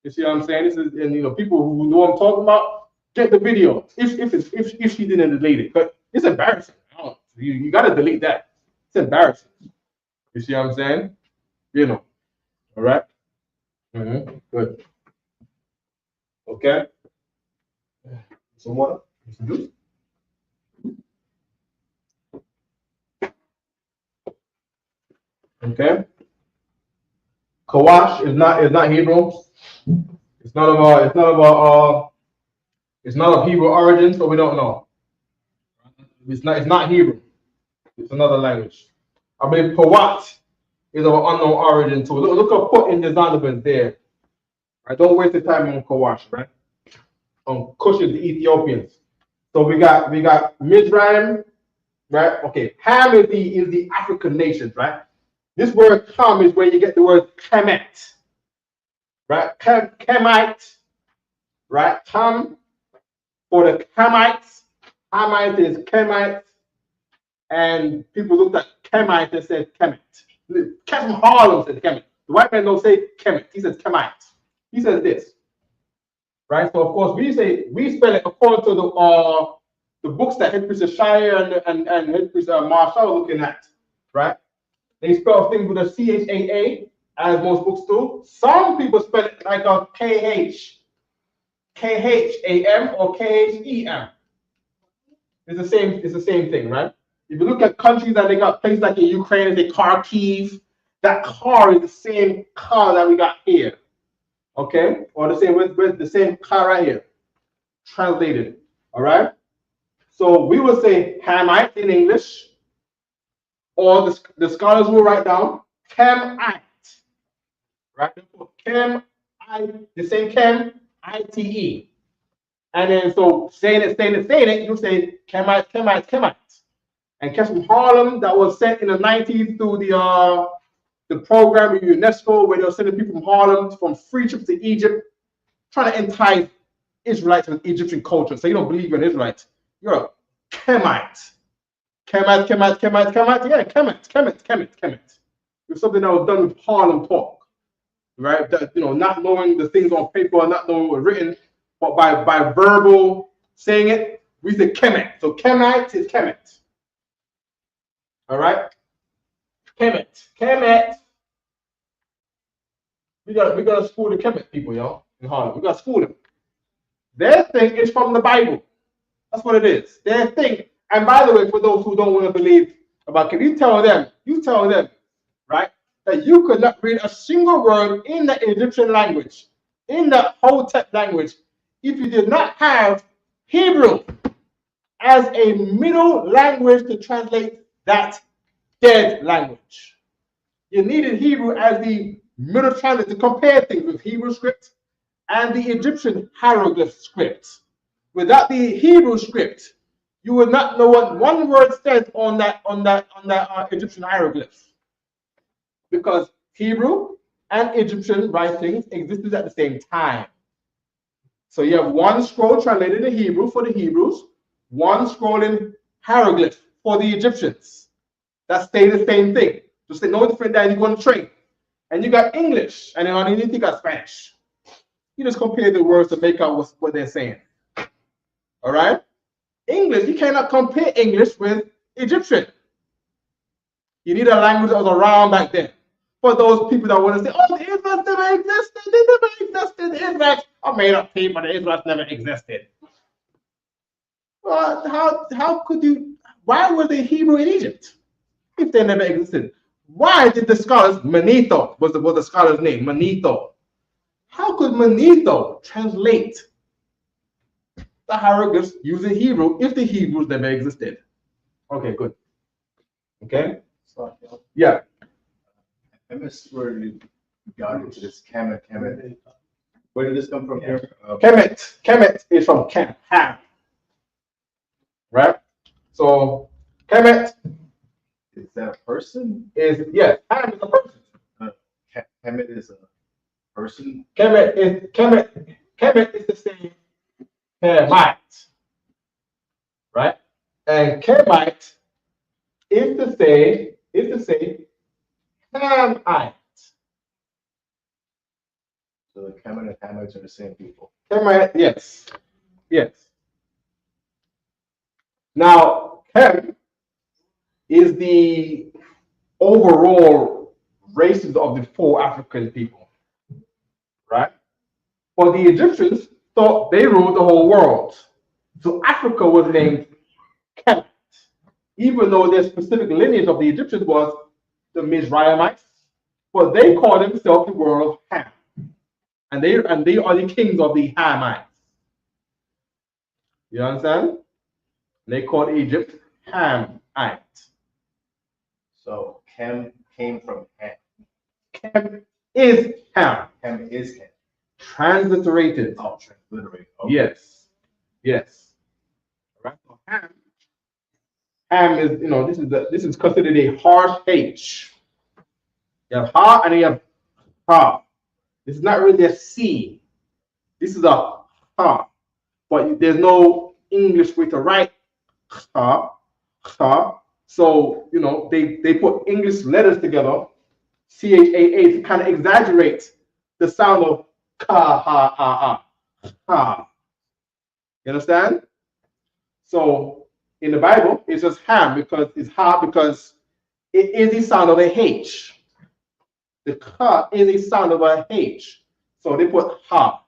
You see what I'm saying? This is, and people who know what I'm talking about. Get the video if she didn't delete it, but it's embarrassing. You gotta delete that. It's embarrassing. You see what I'm saying? All right. Good. Okay. Some water. Some juice. Okay. Kawash is not Hebrew. It's not of Hebrew origin, so we don't know. It's not Hebrew. It's another language. I believe Pewat is of unknown origin too. Look up put in the Zondervan there. Right? Don't waste the time on Kawash, right? On Cush is the Ethiopians. So we got Mizraim, right? Okay, Ham is the African nations, right? This word Ham is where you get the word Kemet, right? Kemite, right? Ham for the Kemites. Hamite is Kemite, and people looked at Kemite and said Kemet. Cat from Harlem said Kemet. The white man don't say Kemet. He says Kemite. He says this, right? So of course we spell it according to the books that Head Priest Shire and Head Priest Marshall are looking at, right? They spell things with a CHAA, as most books do. Some people spell it like a KHAM or KHEM. It's the same thing, right? If you look at countries that they got places like in Ukraine, they Kharkiv, that car is the same car that we got here. Okay? Or the same with the same car right here. Translated. All right? So we would say Hamite in English, or the scholars will write down Camite. Right? Chem, the same Chem, ITE. And then so saying it, you say Camite. And came from Harlem that was sent in the 90s through the program of UNESCO, where they were sending people from Harlem from free trips to Egypt, trying to entice Israelites with Egyptian culture. So you don't believe you're an Israelite. You're a Kemite. Kemite. Yeah, Kemet. It's something that was done with Harlem talk, right? That, not knowing the things on paper, not knowing what was written, but by verbal saying it, we say Kemet. So Kemite is Kemet. All right, Kemet. We gotta school the Kemet people, y'all, in Harlem. We gotta school them. Their thing is from the Bible. That's what it is. Their thing. And by the way, for those who don't want to believe about Kemet, you tell them, right, that you could not read a single word in the Egyptian language, in the Hotep language, if you did not have Hebrew as a middle language to translate that dead language. You needed Hebrew as the middle translate to compare things with Hebrew script and the Egyptian hieroglyph script. Without the Hebrew script, you would not know what one word says on that Egyptian hieroglyph, because Hebrew and Egyptian writings existed at the same time. So you have one scroll translated in Hebrew for the Hebrews, one scroll in hieroglyph for the Egyptians. That stay the same thing. Just say no different than you go on the train. And you got English, and then underneath you got Spanish. You just compare the words to make out what they're saying. All right? English, you cannot compare English with Egyptian. You need a language that was around back then. For those people that want to say, oh, the Israelites never existed. They never existed. The Israelites are made up people. The Israelites never existed. Well, how could you? Why were they Hebrew in Egypt if they never existed? Why did the scholars, Manetho was the scholar's name, Manetho. How could Manetho translate the hieroglyphs using Hebrew if the Hebrews never existed? Okay, good. Okay? Yeah. I missed where you got into this Kemet. Where did this come from here? Kemet is from Ham. Right? So Kemet is that a person? Yes, Ham is a person. Kemet is a person. Kemet is the same Hamite, right? And Kemite is to say Hamite. So the Kemet and Hamites are the same people. Kemite, yes. Now, Ham is the overall races of the four African people, right? But the Egyptians thought they ruled the whole world. So Africa was named Kemet, even though their specific lineage of the Egyptians was the Mizraimites, but they called themselves the world of Ham. And they are the kings of the Hamites. You understand? They called Egypt Hamite. So Chem came from Ham. Chem is Ham. Ham is Ham. Transliterated. Oh, transliterated. Okay. Yes. Yes. All right. So Ham is, this is considered a harsh H. You have ha and you have ha. This is not really a C. This is a ha. But there's no English way to write ha. Ha. So, they put English letters together, CHAA, to kind of exaggerate the sound of ka, ha, ha, ha. Ha. You understand? So in the Bible, it's just ham because it's ha because it is the sound of a H. The ka is the sound of a H. So they put ha.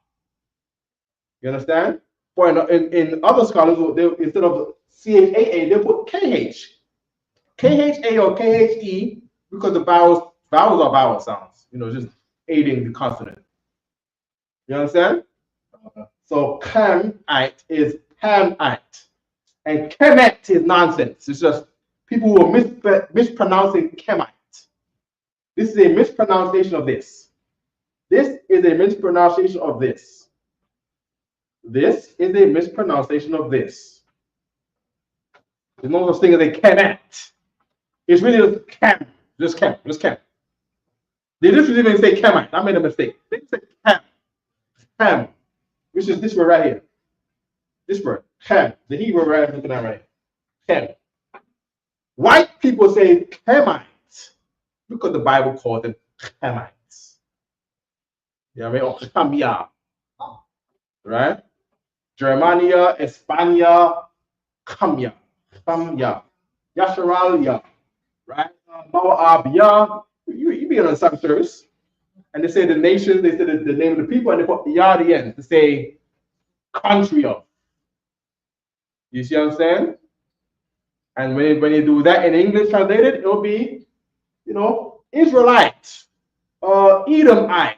You understand? But in other scholars, instead of CHAA, they put KH. KHA or KHE because the vowels are vowel sounds, just aiding the consonant. You understand? So Camite is Hamite. And Kemet is nonsense. It's just people who are mispronouncing Kemite. This is a mispronunciation of this. This is a mispronunciation of this. This is a mispronunciation of this. There's no such thing as a Kemet. It's really just Chem. Just Chem. Just Chem. They just didn't even say Kemite. I made a mistake. They say Chem. Chem. Which is this word right here. This word. Chem. The Hebrew word I'm looking at right here. Chem. White people say Kemites because the Bible calls them Kemites. You know what I mean? Or Chamia. Right? Germania, Espania, Chamia. Chamia. Yasharalia. Right? Moabia. You be on a Sunday service. And they say the nations, they say the name of the people, and they put the at the end to say country of. You see what I'm saying? And when you do that in English translated, it'll be, Israelite, Edomite,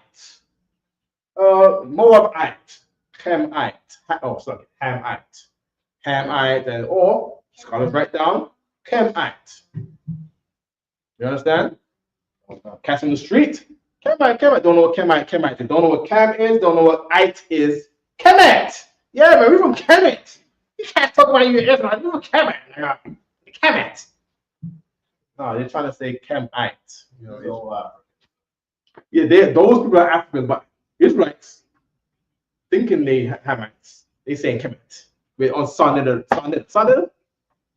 Moabite, Hamite. Hamite. Hamite, and or scholars write down Kemite. You understand? Catch in the street. Kemite. Don't know what Kemite. They don't know what Cam is. Don't know what Ite is. Kemet. Yeah, man, we're from Kemet. You can't talk about you Israel. We're from Kemet. Kemet. No, they're trying to say Kemite. Yeah, those people are Africans, but Israelites thinking they Hamites. They saying Kemet. We're on Sunday,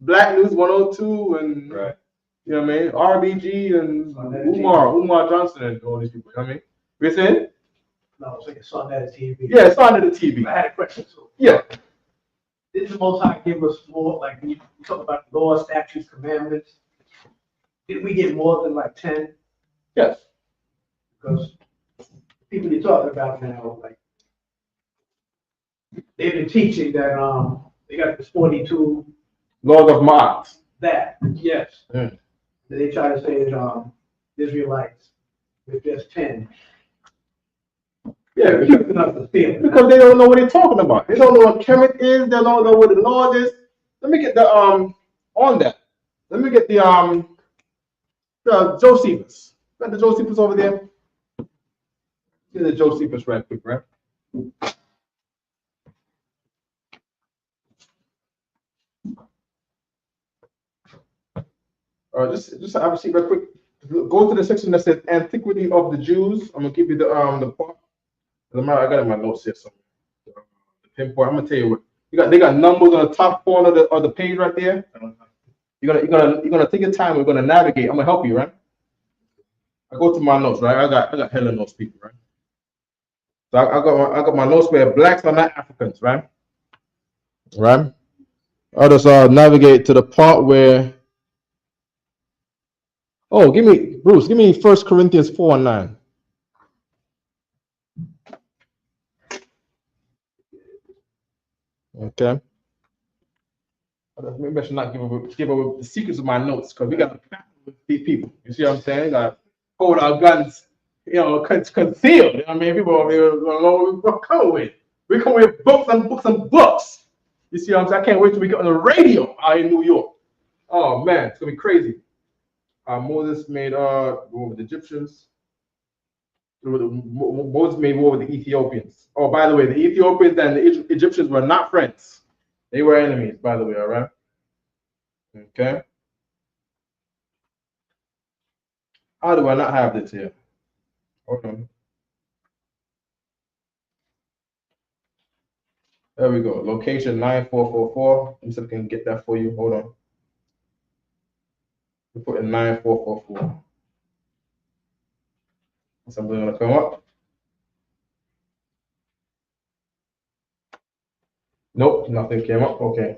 Black News 102 and right. You know what I mean? RBG and Umar Johnson and all these people. You know what I mean? You saying? No, it's like a song at TV. Yeah, it's on the TV. I had a question. So, Yeah. did the Most High give us more, like when you talk about laws, statutes, commandments? Did we get more than like 10? Yes. Because people you're talking about now, like they've been teaching that they got this 42 laws of Ma'at. that, yes. Mm. They try to say that Israelites with just 10. Yeah, Because they don't know what they're talking about. They don't know what Kemet is. They don't know what the law is. Let me get the on that. Let me get the Josephus. Got the Josephus over there. Get the Josephus right quick, right? Just have a seat real quick. Go to the section that says Antiquity of the Jews. I'm gonna give you the part. I got it in my notes here somewhere. The pinpoint. I'm gonna tell you what they got numbers on the top corner of the page right there. You're gonna take your time. We're gonna navigate. I'm gonna help you, right? I go to my notes, right? I got hella notes, people, right? So I got my notes where blacks are not Africans, right? Right. I'll just navigate to the part where. Oh, give me 1 Corinthians 4:9. Okay. Maybe I should not give away the secrets of my notes because we got to battle with these people. You see what I'm saying? Got to hold our guns, concealed. You know what I mean, people don't know what we're coming with. We're coming with books and books and books. You see what I'm saying? I can't wait till we get on the radio out in New York. Oh man, it's gonna be crazy. Moses made war with the Egyptians. Moses made war with the Ethiopians. Oh, by the way, the Ethiopians and the Egyptians were not friends. They were enemies, by the way, all right? Okay. How do I not have this here? Hold on. There we go. Location 9444. Let me see if I can get that for you. Hold on. We put in 9444. Something gonna come up. Nope, nothing came up. Okay.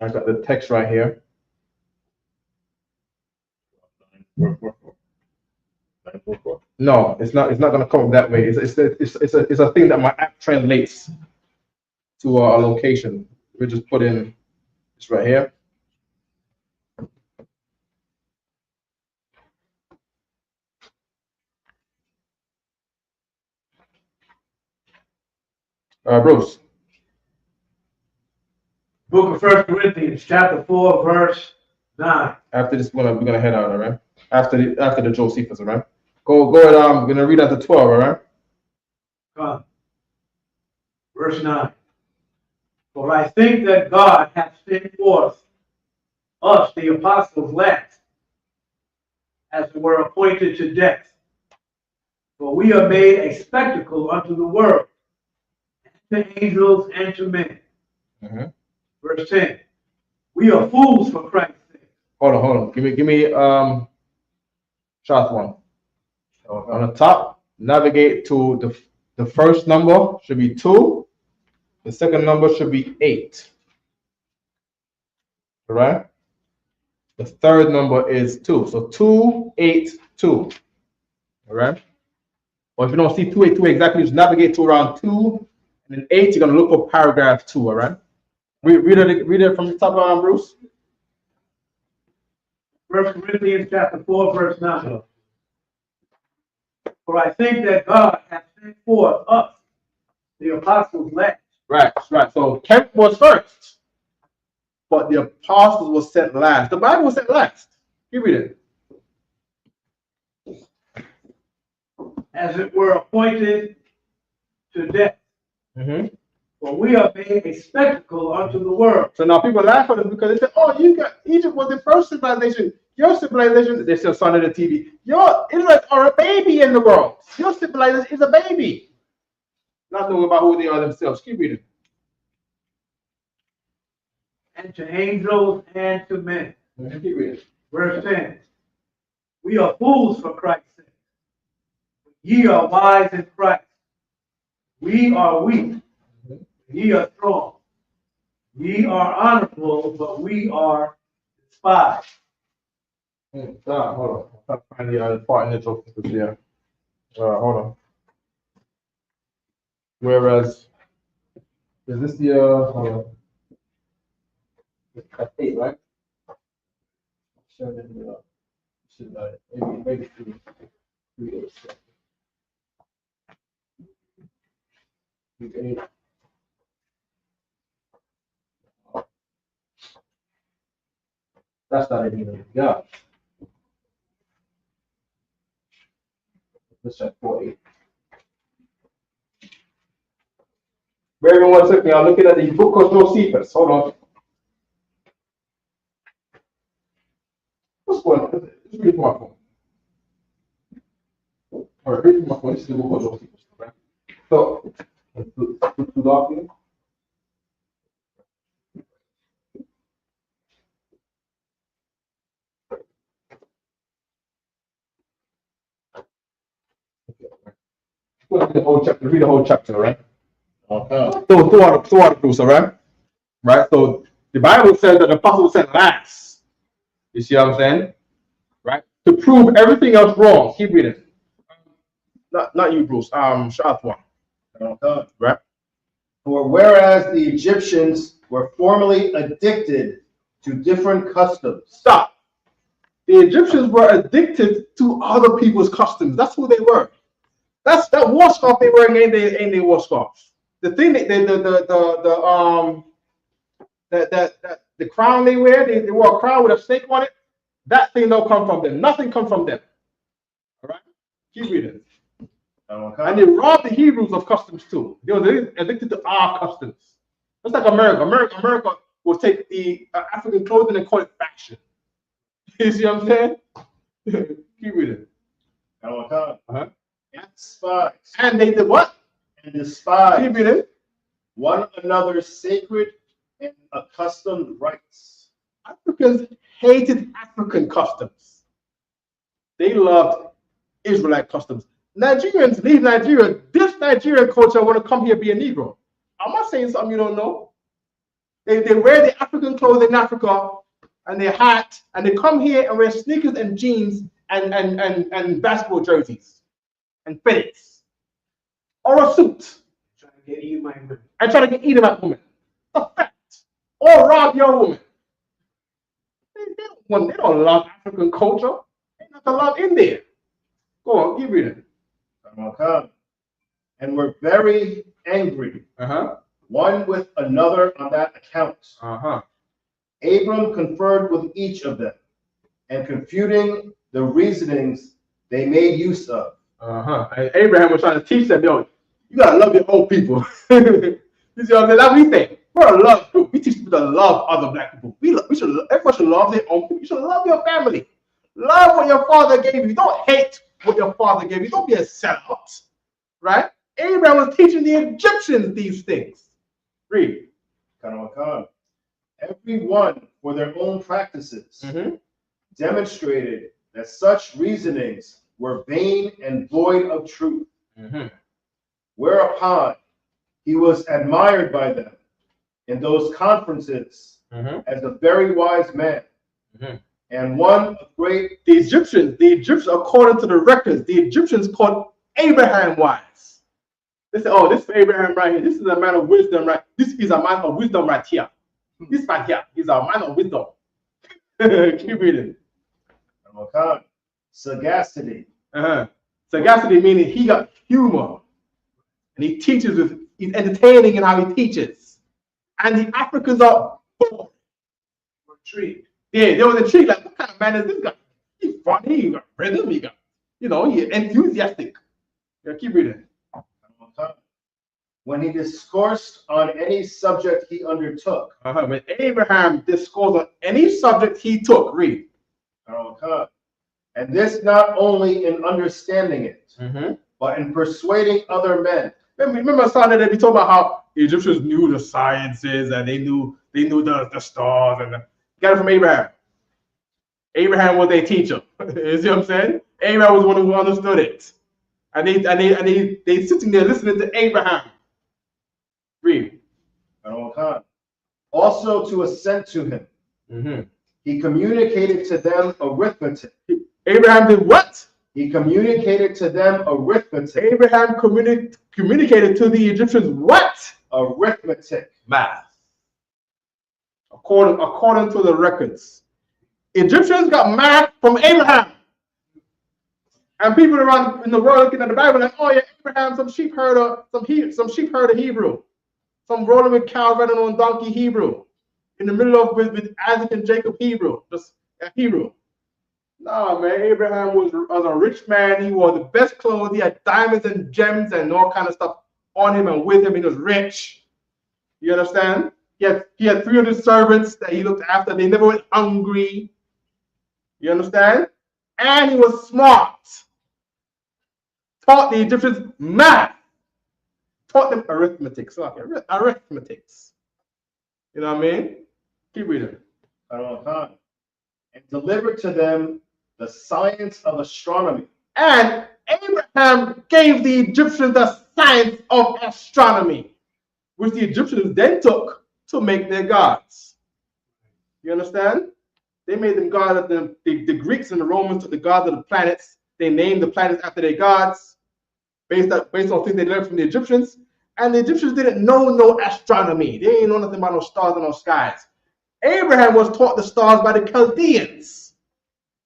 I got the text right here. 944. No, it's not. It's not gonna come up that way. It's a thing that my app translates to a location. We just put in this right here. Bruce. Book of 1 Corinthians, chapter 4, verse 9. After this, we're gonna head out, all right? After the Josephus, all right? Go ahead. I'm gonna read out the 12, all right? Come. Verse 9. For I think that God hath sent forth us, the apostles, last, as it were appointed to death. For we are made a spectacle unto the world, and to angels and to men. Verse 10. We are fools for Christ's sake. Hold on. Give me shot one. On the top, navigate to the first number should be 2. The second number should be 8. All right? The third number is 2. So 282. All right? Or if you don't see 282 exactly, just navigate to around 2 and then 8. You're gonna look for paragraph 2. All right? Read it from the top, Bruce. 1 Corinthians chapter 4, verse 9. For I think that God hath sent forth us, the apostles, last. Right. So Kemp was first, but the apostles was sent last. The Bible was sent last. You read it. As it were appointed to death. For we are made a spectacle unto the world. So now people laugh at us because they say, "Oh, Egypt was the first civilization. Your civilization," they still saw it on the TV. Your Israelites are a baby in the world. Your civilization is a baby. Not knowing about who they are themselves. Keep reading. And to angels and to men. Keep reading. Verse 10. We are fools for Christ's sake. Ye are wise in Christ. We are weak. Ye are strong. Ye are honorable, but we are despised. Hold on. I'm trying to find the part in the Josephus here. Hold on. Whereas, is this the hold on. That's 8, right? Maybe 3. 3, 8. That's not it either. Yeah. Let's check 4:8. Wait one second. I'm looking at the book of Josephus. Hold on. What's going on? Just read my phone. All right, read my phone. This is the book of Josephus. Right? So, too dark here. Read the whole chapter, right? Okay. So, two out of Bruce, all right? Right? So, the Bible says that the apostle was sent last. You see what I'm saying? Right? To prove everything else wrong. Keep reading. Not you, Bruce. Shot one. Okay. Right? For whereas the Egyptians were formerly addicted to different customs. Stop. The Egyptians were addicted to other people's customs. That's who they were. That's that war scarf they wearing ain't their war scarf. The thing that the crown they wear, they wore a crown with a snake on it. That thing don't come from them. Nothing comes from them. All right? Keep reading. And they robbed the Hebrews of customs too. They were addicted to our customs. Just like America. America will take the African clothing and call it fashion. You see what I'm saying? Keep reading. And despise. And they did what? And despise. Keep reading. One another's sacred and accustomed rites. Africans hated African customs. They loved Israelite customs. Nigerians leave Nigeria. This Nigerian culture want to come here be a Negro. I'm not saying something you don't know. They wear the African clothes in Africa and their hat, and they come here and wear sneakers and jeans and basketball jerseys and fitteds or a suit. Trying to get you, my man. And try to get Edomite woman. The fact. Or rob your woman. They don't love African culture. There's nothing love in there. Go on, keep reading. And were very angry, one with another on that account. Abram conferred with each of them, and confuting the reasonings they made use of. And Abraham was trying to teach them, yo, you gotta love your own people. You see what I'm saying? That's what we think. We're a love group. We teach people to love other black people. Everyone should love their own people. You should love your family. Love what your father gave you. Don't hate what your father gave you. Don't be a sellout. Right? Abraham was teaching the Egyptians these things. Read. Every one for their own practices demonstrated that such reasonings were vain and void of truth. Whereupon he was admired by them in those conferences as a very wise man and one of great. The Egyptians, according to the records, the Egyptians called Abraham wise. They say, oh, this is Abraham right here. This is a man of wisdom, right? This is a man of wisdom right here. This man here is a man of wisdom. Keep reading. Sagacity. Sagacity meaning he got humor. And he teaches he's entertaining in how he teaches. And the Africans are bored. Intrigued. Yeah, they were intrigued. Like, what kind of man is this guy? He's funny, he got rhythm, he got, he's enthusiastic. Yeah, keep reading. When he discoursed on any subject he undertook. When Abraham discoursed on any subject he took, read. And this not only in understanding it, but in persuading other men. Remember Sunday that we talked about how Egyptians knew the sciences and they knew the stars and got it from Abraham. Abraham was their teacher. You see what I'm saying? Abraham was the one who understood it. And they sitting there listening to Abraham. Read. Also to assent to him. He communicated to them arithmetic. Abraham did what? He communicated to them arithmetic. Abraham communicated to the Egyptians what? Arithmetic. Math. According to the records. Egyptians got math from Abraham. And people around in the world looking at the Bible like, oh yeah, Abraham, some sheep herder Hebrew. Some rolling with cows riding on donkey Hebrew. In the middle of with Isaac and Jacob Hebrew. Just Hebrew. No, man, Abraham was a rich man. He wore the best clothes. He had diamonds and gems and all kind of stuff on him and with him. He was rich. You understand? He had 300 servants that he looked after. They never went hungry. You understand? And he was smart. Taught the Egyptians math. Taught them arithmetic. So arithmetics. You know what I mean? Keep reading. And delivered to them the science of astronomy. And Abraham gave the Egyptians the science of astronomy, which the Egyptians then took to make their gods. You understand? They made them gods. The Greeks and the Romans took the gods of the planets. They named the planets after their gods, based on things they learned from the Egyptians. And the Egyptians didn't know no astronomy. They didn't know nothing about no stars and no skies. Abraham was taught the stars by the Chaldeans.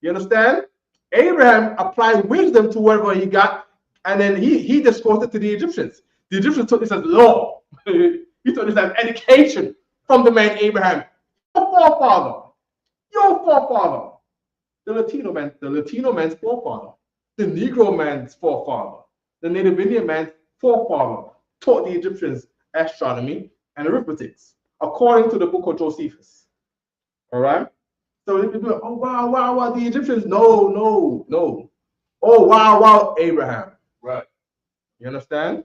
You understand? Abraham applied wisdom to whatever he got, and then he discoursed it to the Egyptians. The Egyptians took this as law. He took this as education from the man Abraham. Your forefather, your forefather, the Latino man's forefather, the Negro man's forefather, the Native Indian man's forefather taught the Egyptians astronomy and arithmetic, according to the book of Josephus. All right? So if you do, oh, wow, the Egyptians, no. Oh, wow, Abraham. Right. You understand?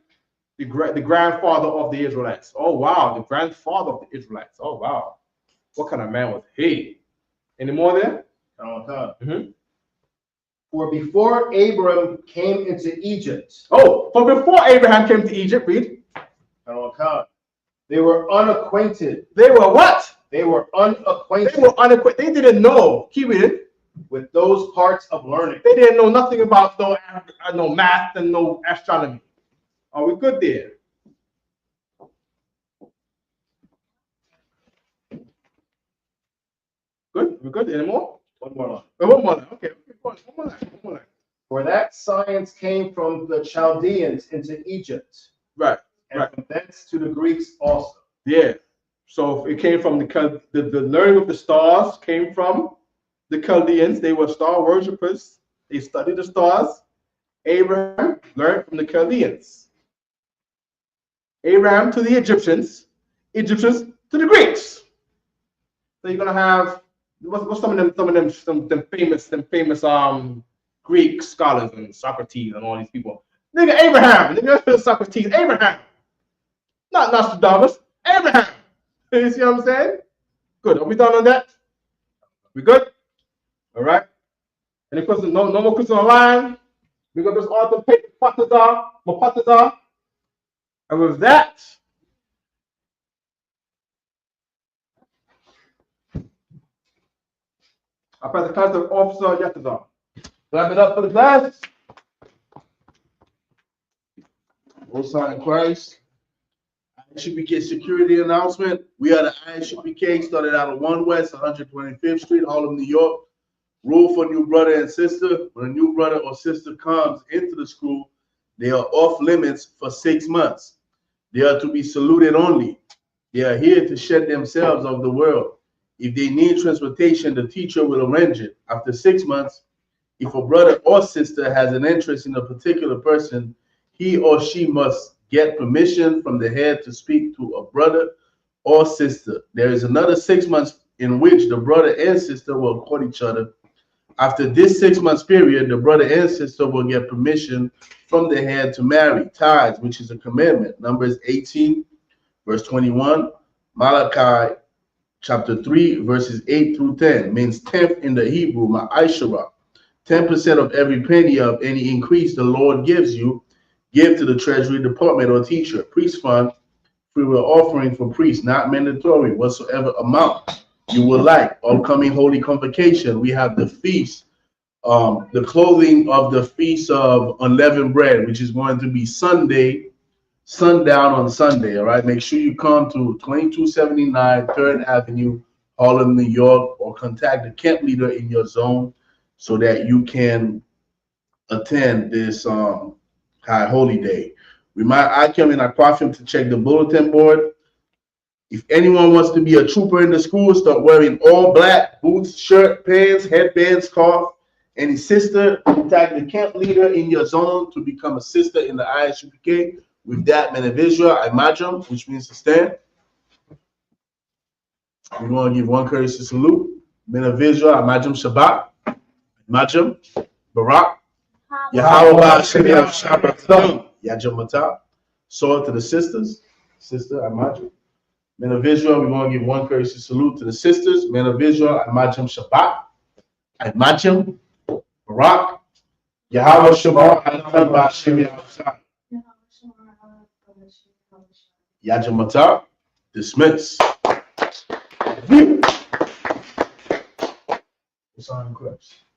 The grandfather of the Israelites. Oh, wow, the grandfather of the Israelites. Oh, wow. What kind of man was he? Any more there? Mm-hmm. For before Abram came into Egypt. Oh, for before Abraham came to Egypt, read. They were unacquainted. They were what? They were unacquainted. They were unacquainted. They didn't know. Keep reading. With those parts of learning. They didn't know nothing about no math and no astronomy. Are we good there? Good? We good? Any more? One more line. One more line. Okay. One more line. For that science came from the Chaldeans into Egypt. Right. And from thence to the Greeks also. Yeah. So it came from the learning of the stars came from the Chaldeans. They were star worshippers. They studied the stars. Abraham learned from the Chaldeans. Abraham to the Egyptians. Egyptians to the Greeks. So you're gonna have what's some of them famous Greek scholars and Socrates and all these people. Nigga Abraham, nigga Socrates, Abraham. Not Nostradamus, Abraham. You see what I'm saying? Good. Are we done on that? We good? All right. Any questions? No more questions online. We got this author Mapatazar. And with that, I pass the class to Officer Yatazar. Clap it up for the class. Most High in Christ. I.S.U.P.K security announcement. We are the I.S.U.P.K, started out on 1 West 125th Street, Harlem, New York. Rule for new brother and sister. When a new brother or sister comes into the school, they are off limits for 6 months. They are to be saluted only. They are here to shed themselves of the world. If they need transportation, the teacher will arrange it. After 6 months, if a brother or sister has an interest in a particular person, he or she must get permission from the head to speak to a brother or sister. There is another 6 months in which the brother and sister will court each other. After this 6 months period, the brother and sister will get permission from the head to marry. Tithes, which is a commandment. Numbers 18, verse 21. Malachi chapter 3, verses 8 through 10 means tenth in the Hebrew, ma'ashara. 10% of every penny of any increase the Lord gives you, give to the treasury department or teacher. Priest fund, free will offering for priests, not mandatory, whatsoever amount you would like. Upcoming holy convocation, we have the feast, the clothing of the feast of unleavened bread, which is going to be Sunday, sundown on Sunday. All right, make sure you come to 2279 3rd Avenue, Harlem, New York, or contact the camp leader in your zone so that you can attend this high holy day. Remind I.K.M and I.P.F.M to check the bulletin board. If anyone wants to be a trooper in the school, start wearing all black, boots, shirt, pants, headbands, scarf. Any sister, contact the camp leader in your zone to become a sister in the I.S.U.P.K. With that, Menavizra, Imajam, which means to stand. We're going to give one courtesy salute. Menavizra, Imajam Shabbat. Imajam, Barak. Yahweh Shabbat Shabbat. Yajam Matah. Sword to the sisters. Sister, Imajam. Menavizra, we're going to give one courtesy salute to the sisters. Menavizra, Imajam Shabbat. Imajam, Barak. Yahweh Shabbat Shabbat. Yajamata, dismiss. It's on Christ.